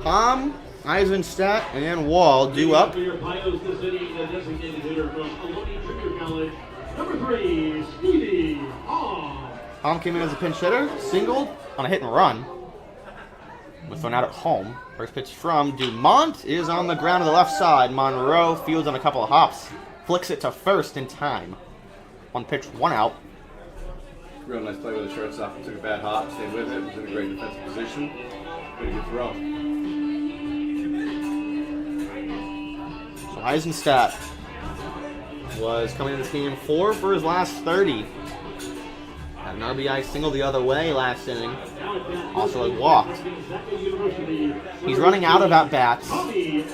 Palm, Eisenstadt, and Wall due up. For your Pios this inning, the designated hitter from Ohlone Junior College, number 3, Stevie Palm. Palm came in as a pinch hitter, singled on a hit and run. was thrown out at home. First pitch from Dumont is on the ground to the left side. Monroe fields on a couple of hops. Flicks it to first in time. One pitch, one out. Real nice play with the shortstop. Took a bad hop, stayed with it. Was in a great defensive position. Pretty good throw. So Eisenstadt was coming in this game 4 for his last 30. Had an RBI single the other way last inning. Also had walked. He's running out of at-bats. He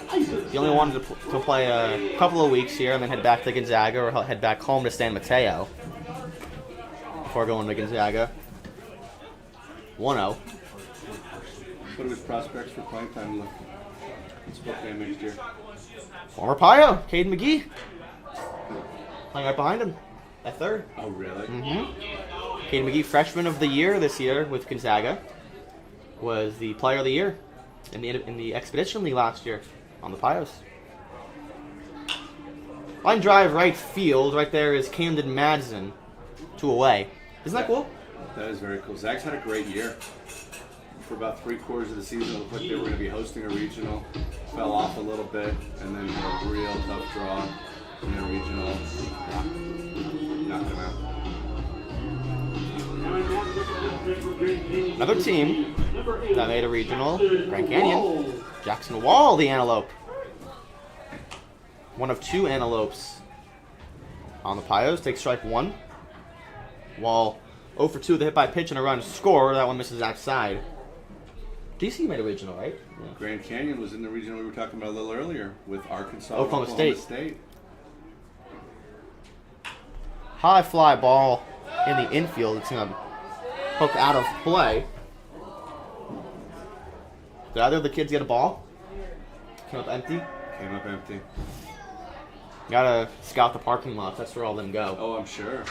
only wanted to play a couple of weeks here and then head back to Gonzaga or head back home to San Mateo before going to Gonzaga. 1-0. What are his prospects for playing time look? In Spokane next year. Former Pio, Caden McGee. Playing right behind him at third. Oh, really? Mm-hmm. Caden McGee, freshman of the year this year with Gonzaga, was the player of the year in the Expedition League last year on the Pios. Line drive right field. Right there is Camden Madsen. 2 away. Isn't that cool? That is very cool. Zach's had a great year. For about 3/4 of the season, it looked like they were going to be hosting a regional. Fell off a little bit, and then had a real tough draw in the regional. Knocked him out. Another team that made a regional, Grand Canyon. Jackson Wall, the Antelope. One of 2 Antelopes on the Pios. Takes strike 1. Wall 0 for 2 with a hit by pitch and a run score. That one misses outside. DC made a regional, right? Yeah. Grand Canyon was in the regional we were talking about a little earlier with Arkansas, Oklahoma State. High fly ball in the infield. It's going to hook out of play. Did either of the kids get a ball? Came up empty? Came up empty. Gotta scout the parking lot. That's where all them go. Oh, I'm sure.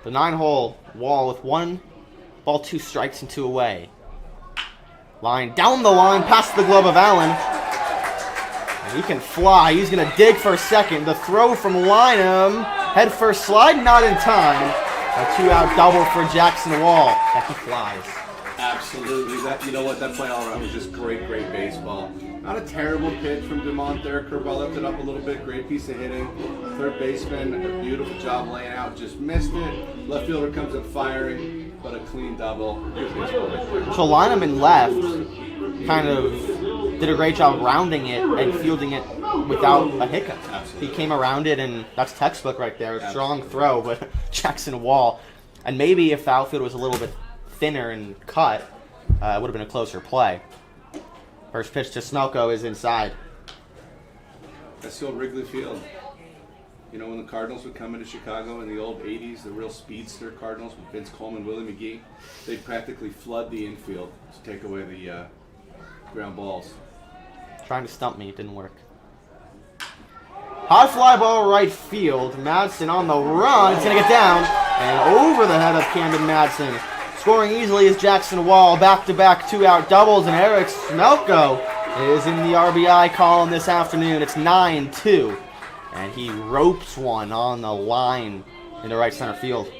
The 9-hole Wall with 1 ball, 2 strikes, and 2 away. Line down the line, past the glove of Allen. And he can fly. He's going to dig for a second. The throw from Lynham. Head first slide, not in time. A 2-out double for Jackson Wall. And he flies. Absolutely. That, you know what? That play all around was just great baseball. Not a terrible pitch from Dumont there. Curveball left it up a little bit. Great piece of hitting. Third baseman, a beautiful job laying out. Just missed it. Left fielder comes up firing, but a clean double. So Lynham in left kind of did a great job rounding it and fielding it without a hiccup. Absolutely. He came around it, and that's textbook right there. A strong throw, but Jackson Wall. And maybe if the outfield was a little bit thinner and cut, it would have been a closer play. First pitch to Smelko is inside. That's still Wrigley Field. You know, when the Cardinals would come into Chicago in the old 80s, the real speedster Cardinals with Vince Coleman, Willie McGee, they'd practically flood the infield to take away the ground balls. Trying to stump me, it didn't work. High fly ball right field. Madsen on the run. It's going to get down and over the head of Camden Madsen. Scoring easily is Jackson Wall. Back-to-back 2-out doubles, and Eric Smelko is in the RBI column this afternoon. It's 9-2, and he ropes one on the line into right center field.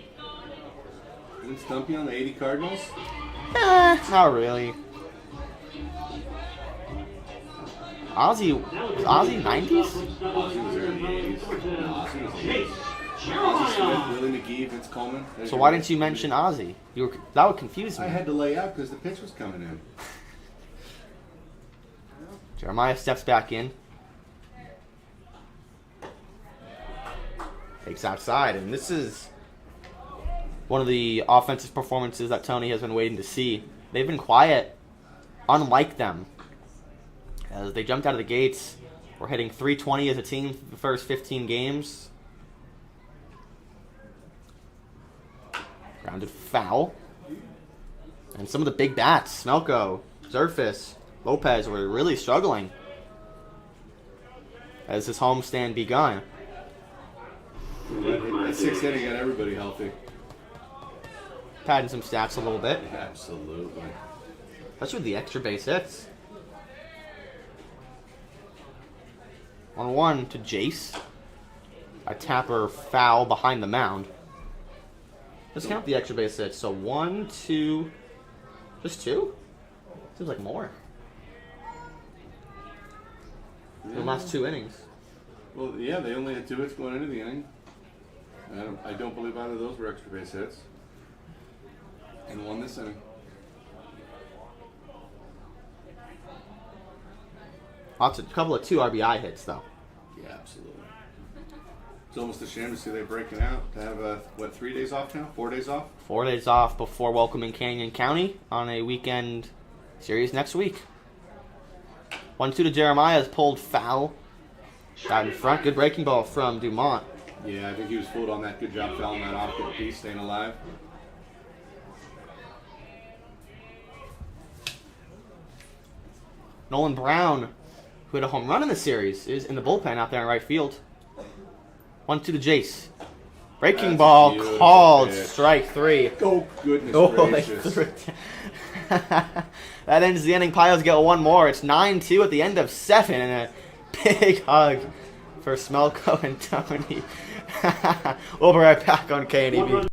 Didn't stump you on the 80 Cardinals? Not really. Ozzy 90s? Ozzy was early 80s. Ozzy was 80s. Ozzy Smith, Willie McGee, Vince Coleman. So why didn't you mention Ozzy? That would confuse me. I had to lay out because the pitch was coming in. Jeremiah steps back in. Takes outside, and this is one of the offensive performances that Tony has been waiting to see. They've been quiet, unlike them. As they jumped out of the gates, we're hitting .320 as a team for the first 15 games. Grounded foul. And some of the big bats, Smelko, Zerfis, Lopez, were really struggling as this homestand begun. That sixth inning got everybody healthy. Padding some stats a little bit, Absolutely. especially with the extra base hits. 1-1 to Jace. A tapper foul behind the mound. Let's count the extra base hits. So 1, 2, just 2? Seems like more. In the last 2 innings. Well, yeah, they only had 2 hits going into the inning. I don't believe either of those were extra base hits. And 1 this inning. Lots of couple of 2 RBI hits though. Yeah, absolutely. It's almost a shame to see they're breaking out to have 3 days off now? 4 days off? 4 days off before welcoming Canyon County on a weekend series next week. 1-2 to Jeremiah is pulled foul. Out in front. Good breaking ball from Dumont. Yeah, I think he was fooled on that. Good job fouling that off. Good piece, staying alive. Nolan Brown, who had a home run in the series, is in the bullpen out there in right field. 1-2 to Jace. Breaking That's ball a beautiful called pitch. Strike 3. Oh, goodness Oh, they gracious. threw it down. That ends the inning. Pios get 1 more. It's 9-2 at the end of 7, and a big hug for Smelko and Tony. We'll be right back on KNEB.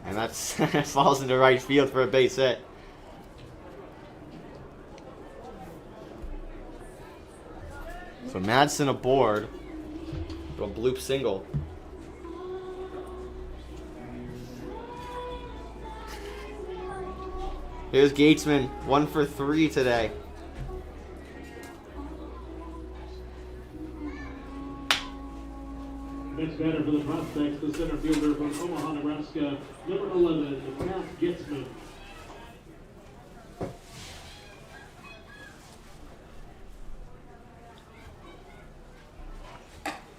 And that's falls into right field for a base hit. So Madsen aboard. A bloop single. Here's Gatesman, 1 for 3 today. Next batter for the Prospects, the center fielder from Omaha, Nebraska, number 11, Matt Gitzman.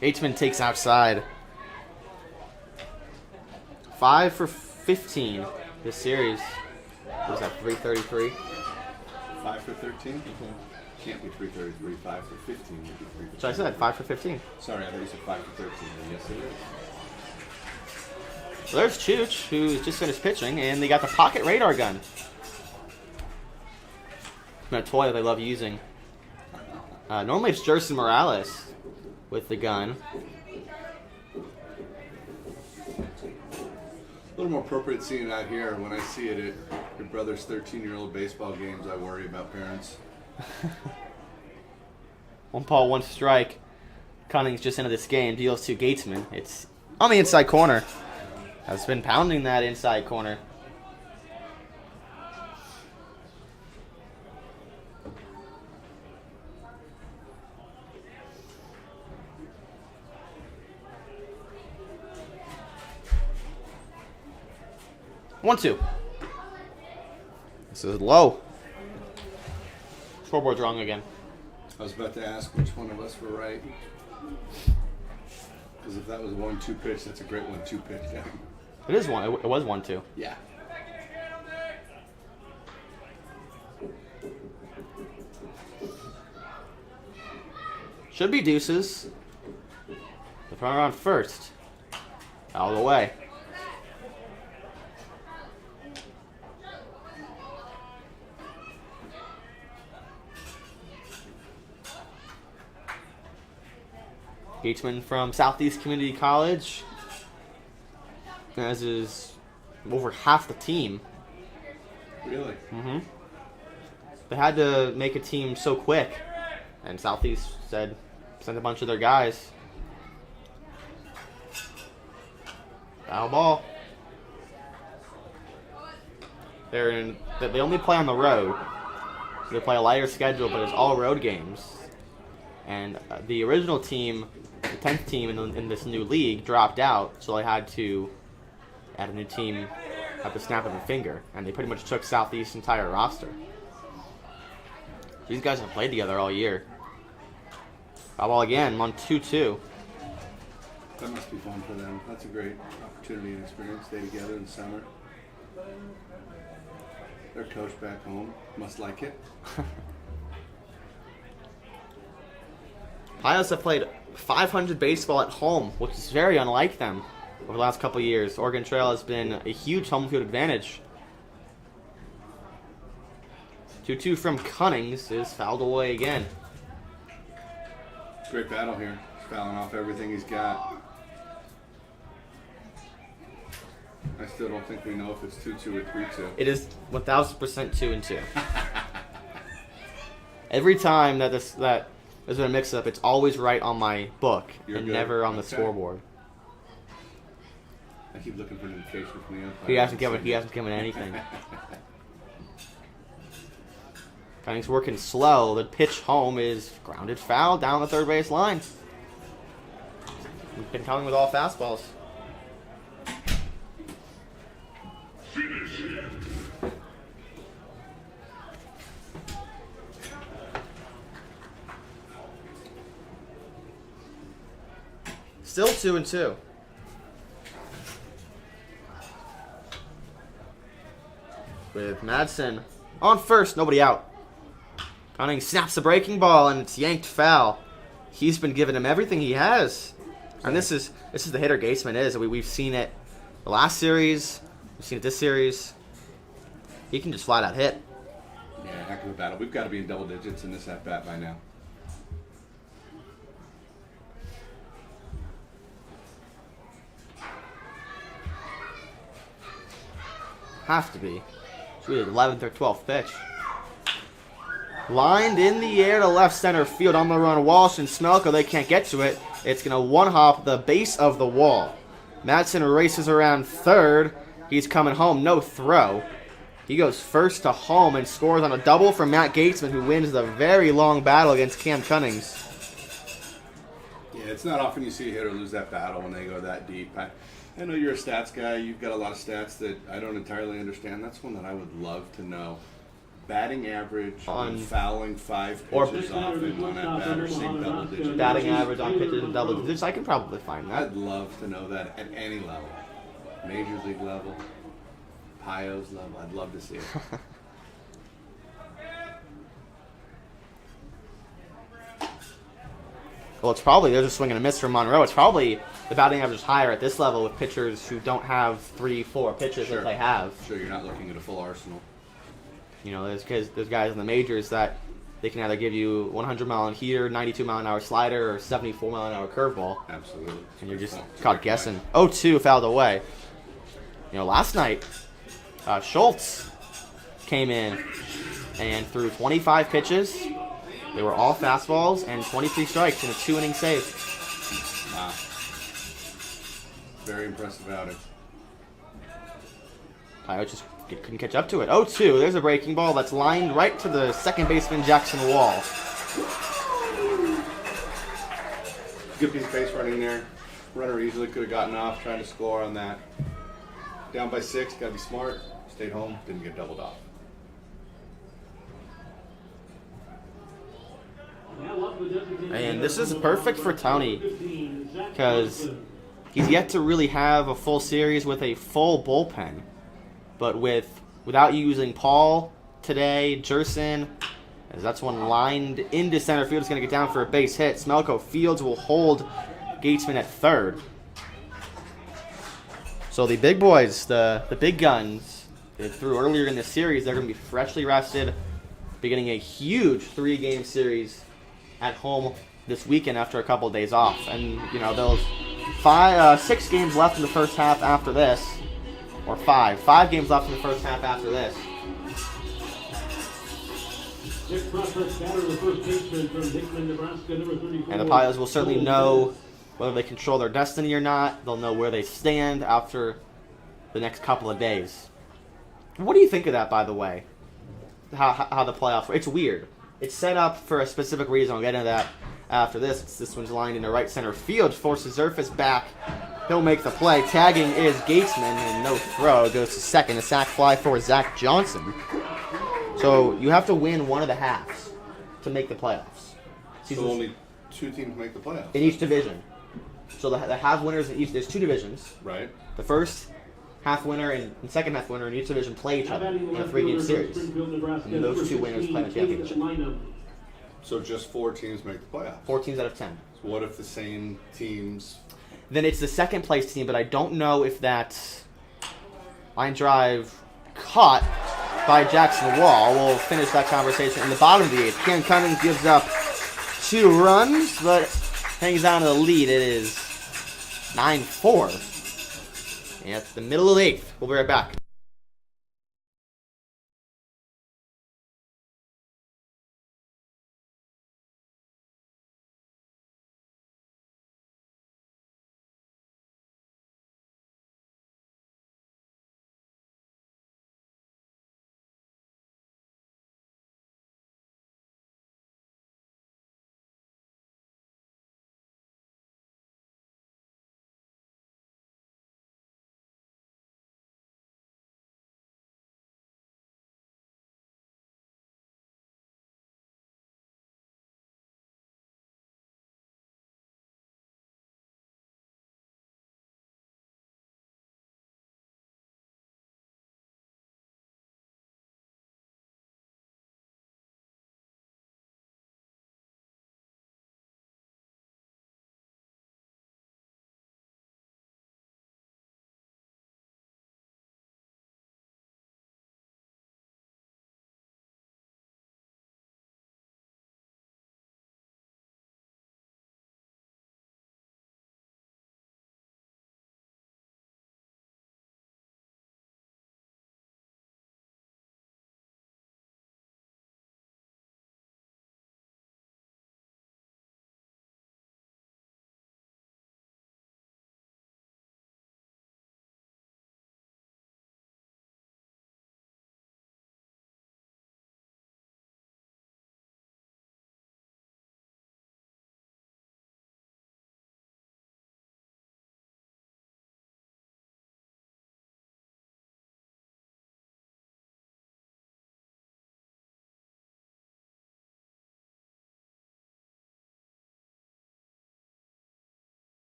Gatesman takes outside. 5 for 15 this series. What was that, 333? 5 for 13? Can't be 333. 5 for 15 would be 333. So I said 5 for 15. Sorry, I thought you said 5 for 13. Yes, it is. So there's Chooch, who's just finished pitching, and they got the pocket radar gun. It's been a toy that they love using. Normally it's Jerson Morales with the gun. A little more appropriate seeing it out here. When I see it at your brother's 13-year-old baseball games, I worry about parents. 1 ball, 1 strike. Cunnings just into this game. Deals to Gatesman. It's on the inside corner. Has been pounding that inside corner. One, 2. This is low. Scoreboard's wrong again. I was about to ask which one of us were right. Because if that was a 1-2 pitch, that's a great 1-2 pitch. Yeah. It is one. It was 1, 2. Yeah. Should be deuces. The front around first. Out of the way. Gatesman from Southeast Community College, as is over half the team. Really? Mm-hmm. They had to make a team so quick, and Southeast sent a bunch of their guys. Foul ball. They only play on the road. So they play a lighter schedule, but it's all road games. And the original team, the 10th team in this new league, dropped out, so they had to add a new team at the snap of a finger. And they pretty much took Southeast's entire roster. These guys have played together all year. Foul ball again, on 2-2. That must be fun for them. That's a great opportunity and experience. Stay together in the summer. Their coach back home must like it. Pios have played 500 baseball at home, which is very unlike them over the last couple of years. Oregon Trail has been a huge home field advantage. 2-2 from Cunnings is fouled away again. Great battle here. He's fouling off everything he's got. I still don't think we know if it's 2-2 or 3-2. It is 1,000% 2-2. Every time that there's been a mix-up, it's always right on my book and never on the scoreboard. I keep looking for an indication from the umpire. He hasn't given anything. Cunnings working slow. The pitch home is grounded foul down the third base line. We've been coming with all fastballs. Still 2-2. With Madsen on first, nobody out. Cunnings snaps the breaking ball and it's yanked foul. He's been giving him everything he has, and this is the hitter Gatesman is. We've seen it the last series. We've seen it this series. He can just flat out hit. Yeah, heck of a battle. We've got to be in double digits in this at bat by now. Have to be. It's really the 11th or 12th pitch. Lined in the air to left center field on the run. Walsh and Smelko, they can't get to it. It's going to one-hop the base of the wall. Madsen races around third. He's coming home. No throw. He goes first to home and scores on a double from Matt Gatesman, who wins the very long battle against Cam Cunnings. Yeah, it's not often you see a hitter lose that battle when they go that deep. I know you're a stats guy. You've got a lot of stats that I don't entirely understand. That's one that I would love to know. Batting average on fouling 5 pitches off and on that batter seeing double digits. Batting average on pitches in double digits. I can probably find that. I'd love to know that at any level. Major league level, Pio's level. I'd love to see it. Well, it's probably, there's a swing and a miss from Monroe. It's probably the batting average is higher at this level with pitchers who don't have 3-4 pitches that they have. Sure, you're not looking at a full arsenal. You know, there's guys in the majors that they can either give you 100-mile-an-hour heater, 92-mile-an-hour slider, or 74-mile-an-hour curveball. Absolutely. And you're just caught guessing. 0-2 fouled away. You know, last night, Schultz came in and threw 25 pitches. They were all fastballs and 23 strikes in a 2-inning save. Wow. Very impressive outing. I just couldn't catch up to it. 0-2. There's a breaking ball that's lined right to the second baseman Jackson Wall. Good piece of base running there. Runner easily could have gotten off trying to score on that. Down by 6, got to be smart. Stayed home, didn't get doubled off. And this is perfect for Tony because he's yet to really have a full series with a full bullpen. But without using Paul today, Jerson, as that's one lined into center field, is going to get down for a base hit. Smelko Fields will hold Gatesman at third. So the big boys, the big guns, they threw earlier in the series, they're going to be freshly rested, beginning a huge 3-game series at home this weekend after a couple of days off. And, you know, those 6 games left in the first half after this, or 5 games left in the first half after this. And the Pios will certainly know whether they control their destiny or not. They'll know where they stand after the next couple of days. What do you think of that, by the way? How the playoffs work? It's weird. It's set up for a specific reason. I'll get into that after this. This one's lined into right center field. Forces Zerfus back. He'll make the play. Tagging is Gatesman, and no throw. Goes to second. A sac fly for Zach Johnson. So you have to win one of the halves to make the playoffs. So only 2 teams make the playoffs? In each division. So the half winners in each, there's 2 divisions. Right. The first half winner and second half winner in each division play each other in a 3-game series. And those 2 winners play in the championship. So just 4 teams make the playoffs? 4 teams out of 10. So what if the same teams... Then it's the second place team, but I don't know if that line drive caught by Jackson Wall. We'll finish that conversation in the bottom of the 8th. Cam Cummings gives up 2 runs, but hangs on to the lead. It is 9-4. And it's the middle of the 8th. We'll be right back.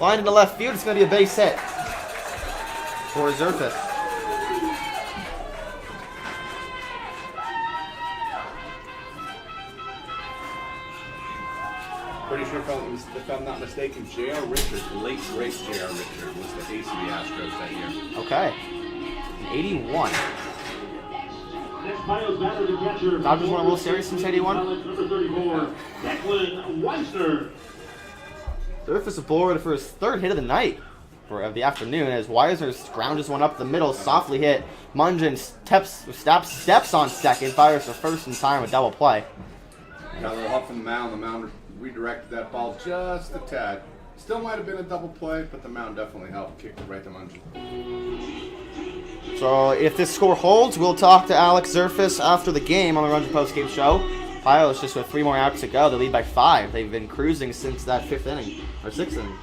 Line into left field. It's going to be a base hit for Zerfus. Pretty sure, if I'm not mistaken, J.R. Richards, the late great J.R. Richards, was the ace of the Astros that year. Okay. 81. Next, Pios batter, the catcher. Dodgers won a World Series since 81. Number 34, Declan Weiser. Zerfus aboard for his third hit of the night, or of the afternoon, as Weiser grounds one up the middle, softly hit. Mungeon steps on second, fires for first in time with double play. Got a little help from the mound. The mound redirected that ball just a tad. Still might have been a double play, but the mound definitely helped kick it right to Mungeon. So if this score holds, we'll talk to Alex Zerfus after the game on the Runs and Post Game show. Pios just with 3 more outs to go. They lead by 5. They've been cruising since that 5th inning, or 6th inning.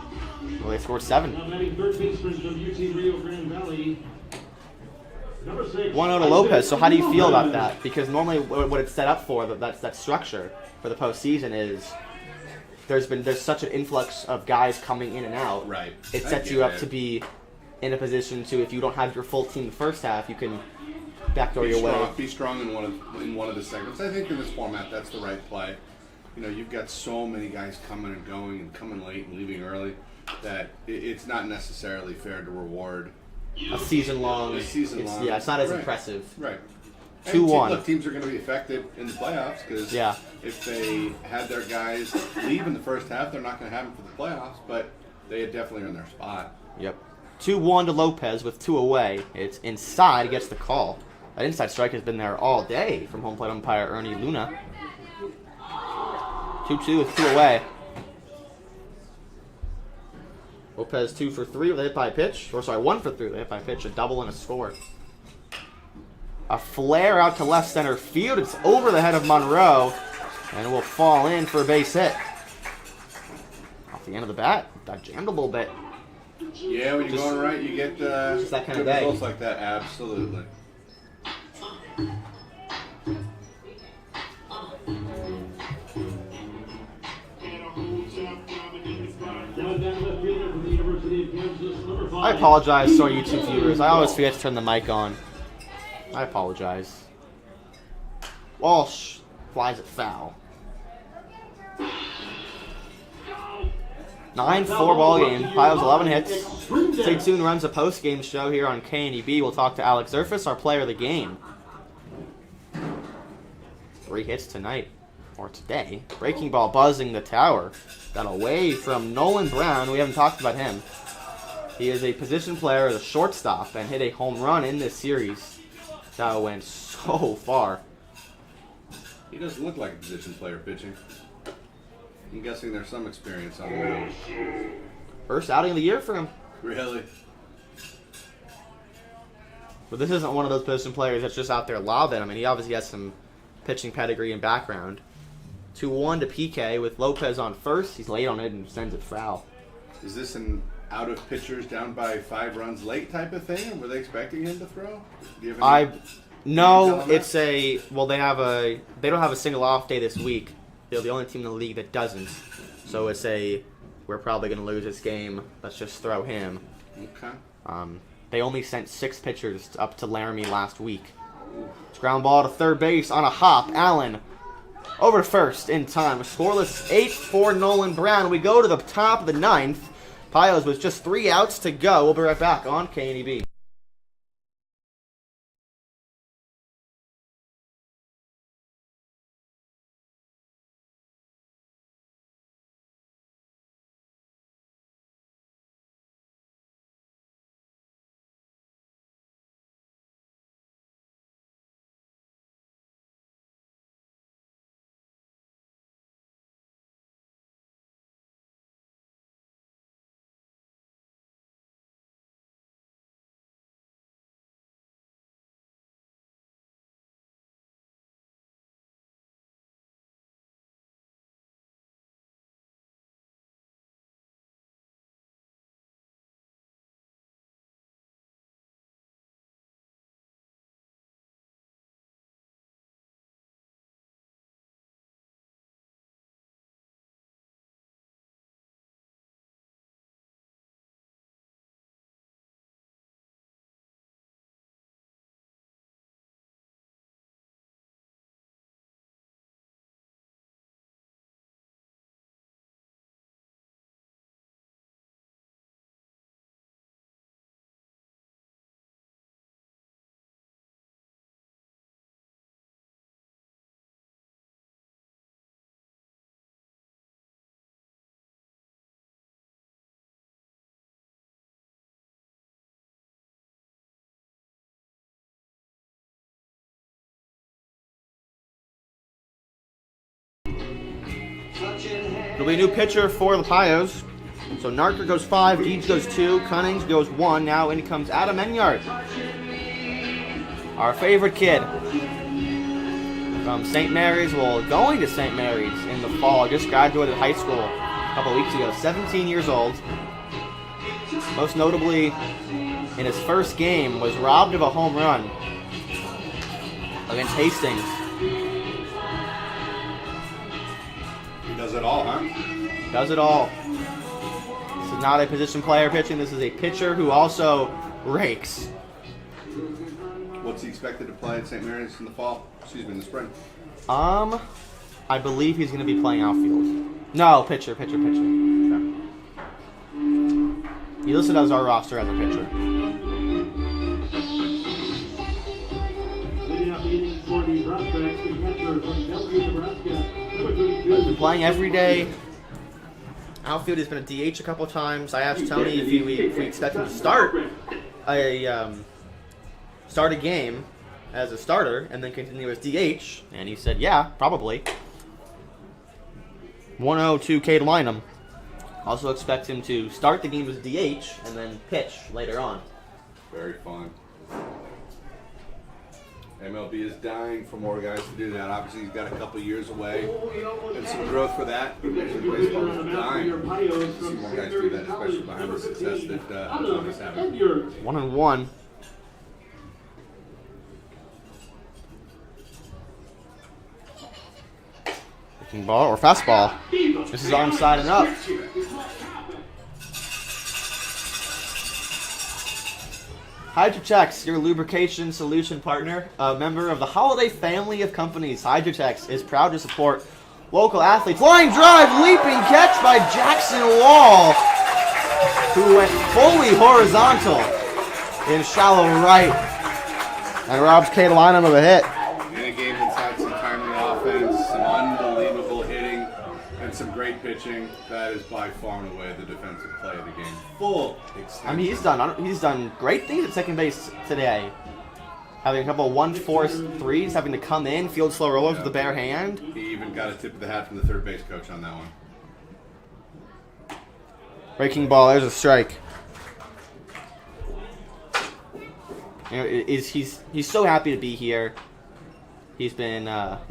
Well, they scored 7. Now batting third baseman from UT Rio Grande Valley. Number 6. 1-0 to Lopez. So how do you feel about that? Because normally what it's set up for, that structure for the postseason is there's such an influx of guys coming in and out. Right. It sets you up to be in a position to, if you don't have your full team the first half, you can backdoor your way. Be strong in one of the segments. I think in this format, that's the right play. You know, you've got so many guys coming and going and coming late and leaving early that it's not necessarily fair to reward A season long. Yeah, it's not as impressive. Right. 2-1. Look, teams are going to be affected in the playoffs because if they had their guys leave in the first half, they're not going to have them for the playoffs, but they definitely earned their spot. Yep. 2-1 to Lopez with 2 away. It's inside, gets the call. That inside strike has been there all day from home plate umpire Ernie Luna. 2-2 with 2 away. Lopez 2 for 3 with a hit by pitch. Or sorry, 1 for 3 with a hit by pitch. A double and a score. A flare out to left center field. It's over the head of Monroe. And it will fall in for a base hit. Off the end of the bat. That jammed a little bit. Yeah, when you're going right, you get just that kind of good day. results like that. Absolutely. I apologize to our YouTube viewers. I always forget to turn the mic on. I apologize. Walsh flies it foul. 9-4 ball game. Pios 11 hits. Stay tuned. Runs a post game show here on KNEB. We'll talk to Alex Zerfus, our player of the game. 3 hits tonight, or today. Breaking ball buzzing the tower. Got away from Nolan Brown. We haven't talked about him. He is a position player as a shortstop and hit a home run in this series. That went so far. He doesn't look like a position player pitching. I'm guessing there's some experience on the mound. First outing of the year for him. Really? But this isn't one of those position players that's just out there lobbing. I mean, he obviously has some pitching pedigree and background. 2-1 to PK with Lopez on first. He's late on it and sends it foul. Is this an out of pitchers down by 5 runs late type of thing? Or were they expecting him to throw? Do you have any No, it's a they don't have a single off day this week. They're the only team in the league that doesn't. So it's we're probably going to lose this game. Let's just throw him. Okay. They only sent 6 pitchers up to Laramie last week. It's ground ball to third base on a hop. Allen over to first in time. A scoreless 8 for Nolan Brown. We go to the top of the 9th. Pios with just 3 outs to go. We'll be right back on KNEB. There'll be a new pitcher for the Pios. So Narker goes 5, Deeds goes 2, Cunnings goes 1. Now in comes Adam Enyard, our favorite kid from St. Mary's. Well, going to St. Mary's in the fall. Just graduated high school a couple weeks ago. 17 years old. Most notably, in his first game, was robbed of a home run against Hastings. He does it all, huh? Does it all. This is not a position player pitching. This is a pitcher who also rakes. What's he expected to play at St. Mary's in the fall? Excuse me, in the spring. I believe he's going to be playing outfield. No, pitcher. Okay. He listed as our roster as a pitcher. Leading up the innings for the prospects, the catcher from Bellevue, Nebraska. He's been playing every day. Outfield, has been a DH a couple times. I asked Tony if we expect him to start a game as a starter and then continue as DH, and he said, yeah, probably. 102K to line him. Also expect him to start the game as DH and then pitch later on. Very fun. MLB is dying for more guys to do that. Obviously, he's got a couple years away and some growth for that. Baseball is dying to see more guys do that, especially behind the success that Thomas having. 1-1. Pitching ball or fastball. This is onside and up. Hydrotex, your lubrication solution partner, a member of the holiday family of companies. Hydrotex is proud to support local athletes. Line drive, leaping catch by Jackson Wall, who went fully horizontal in shallow right and robs Kate Lynham of a hit. In a game that's had some timely offense, some unbelievable hitting, and some great pitching, that is by far and away the defensive play of the game. Full extension. I mean, he's done great things at second base today. Having a couple of 1-4 threes, having to come in, field slow rollers with a bare hand. He even got a tip of the hat from the third base coach on that one. Breaking ball, there's a strike. You know, he's so happy to be here. He's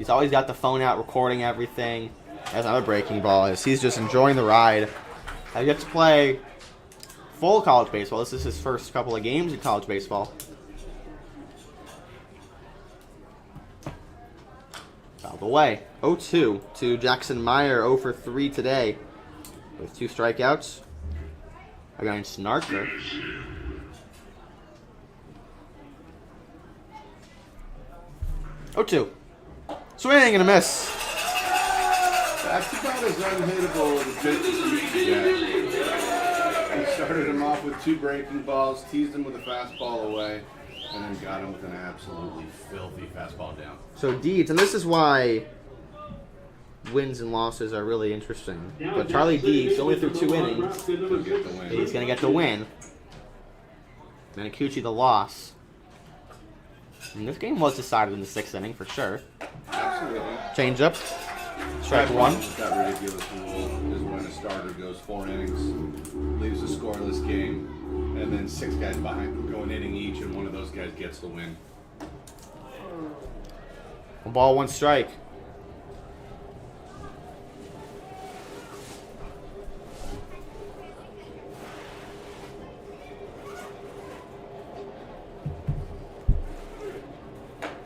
always got the phone out recording everything. That's another breaking ball. He's just enjoying the ride. I get to play full college baseball. This is his first couple of games in college baseball. Out of the way. 0-2 to Jackson Meyer. 0 for 3 today with 2 strikeouts against Narker. Oh, 2. Swing and a miss. That's about as unhittable as a pitch as you can get. He started him off with 2 breaking balls, teased him with a fastball away, and then got him with an absolutely filthy fastball down. So Deeds, and this is why wins and losses are really interesting. But Charlie Deeds, only through 2 innings, He'll get the win. he's going to get the win. Manicucci the loss. And this game was decided in the 6th inning for sure. Absolutely. Change up. Strike 1. That ridiculous rule is when a starter goes 4 innings, leaves a scoreless game, and then 6 guys behind him go an inning each, and one of those guys gets the win. 1 ball, 1 strike.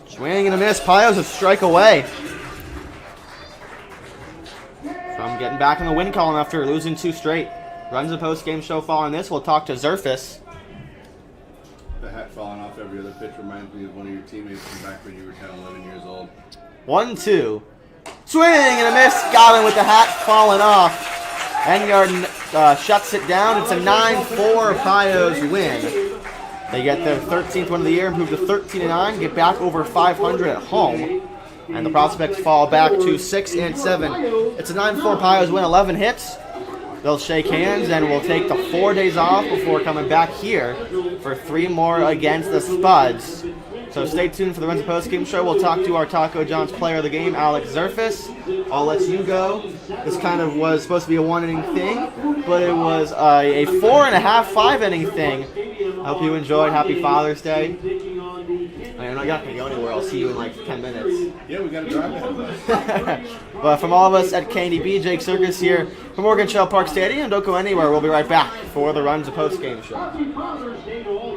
Swing and a miss. Pios a strike away from getting back in the win column after losing 2 straight. Runs a post-game show following this. We'll talk to Zerfus. The hat falling off every other pitch reminds me of one of your teammates from back when you were 10, 11 years old. 1-2. Swing and a miss. Got him with the hat falling off. Enyard shuts it down. It's a 9-4 Pios win. They get their 13th win of the year, improve to 13-9, get back over 500 at home. And the Prospects fall back to 6-7. It's a 9-4 Pios win, 11 hits. They'll shake hands and we'll take the 4 days off before coming back here for 3 more against the Spuds. So stay tuned for the Runs of Postgame show. We'll talk to our Taco John's player of the game, Alex Zerfus. I'll let you go. This kind of was supposed to be a 1-inning thing, but it was a 4.5, 5-inning thing. I hope you enjoyed. Happy Father's Day. I'm not going to go anywhere. I'll see you in like 10 minutes. Yeah, we got to drive ahead. But from all of us at KDB, Jake Circus here from Morgan Shell Park Stadium. Don't go anywhere. We'll be right back for the Runs of Postgame show. Happy Father's Day to all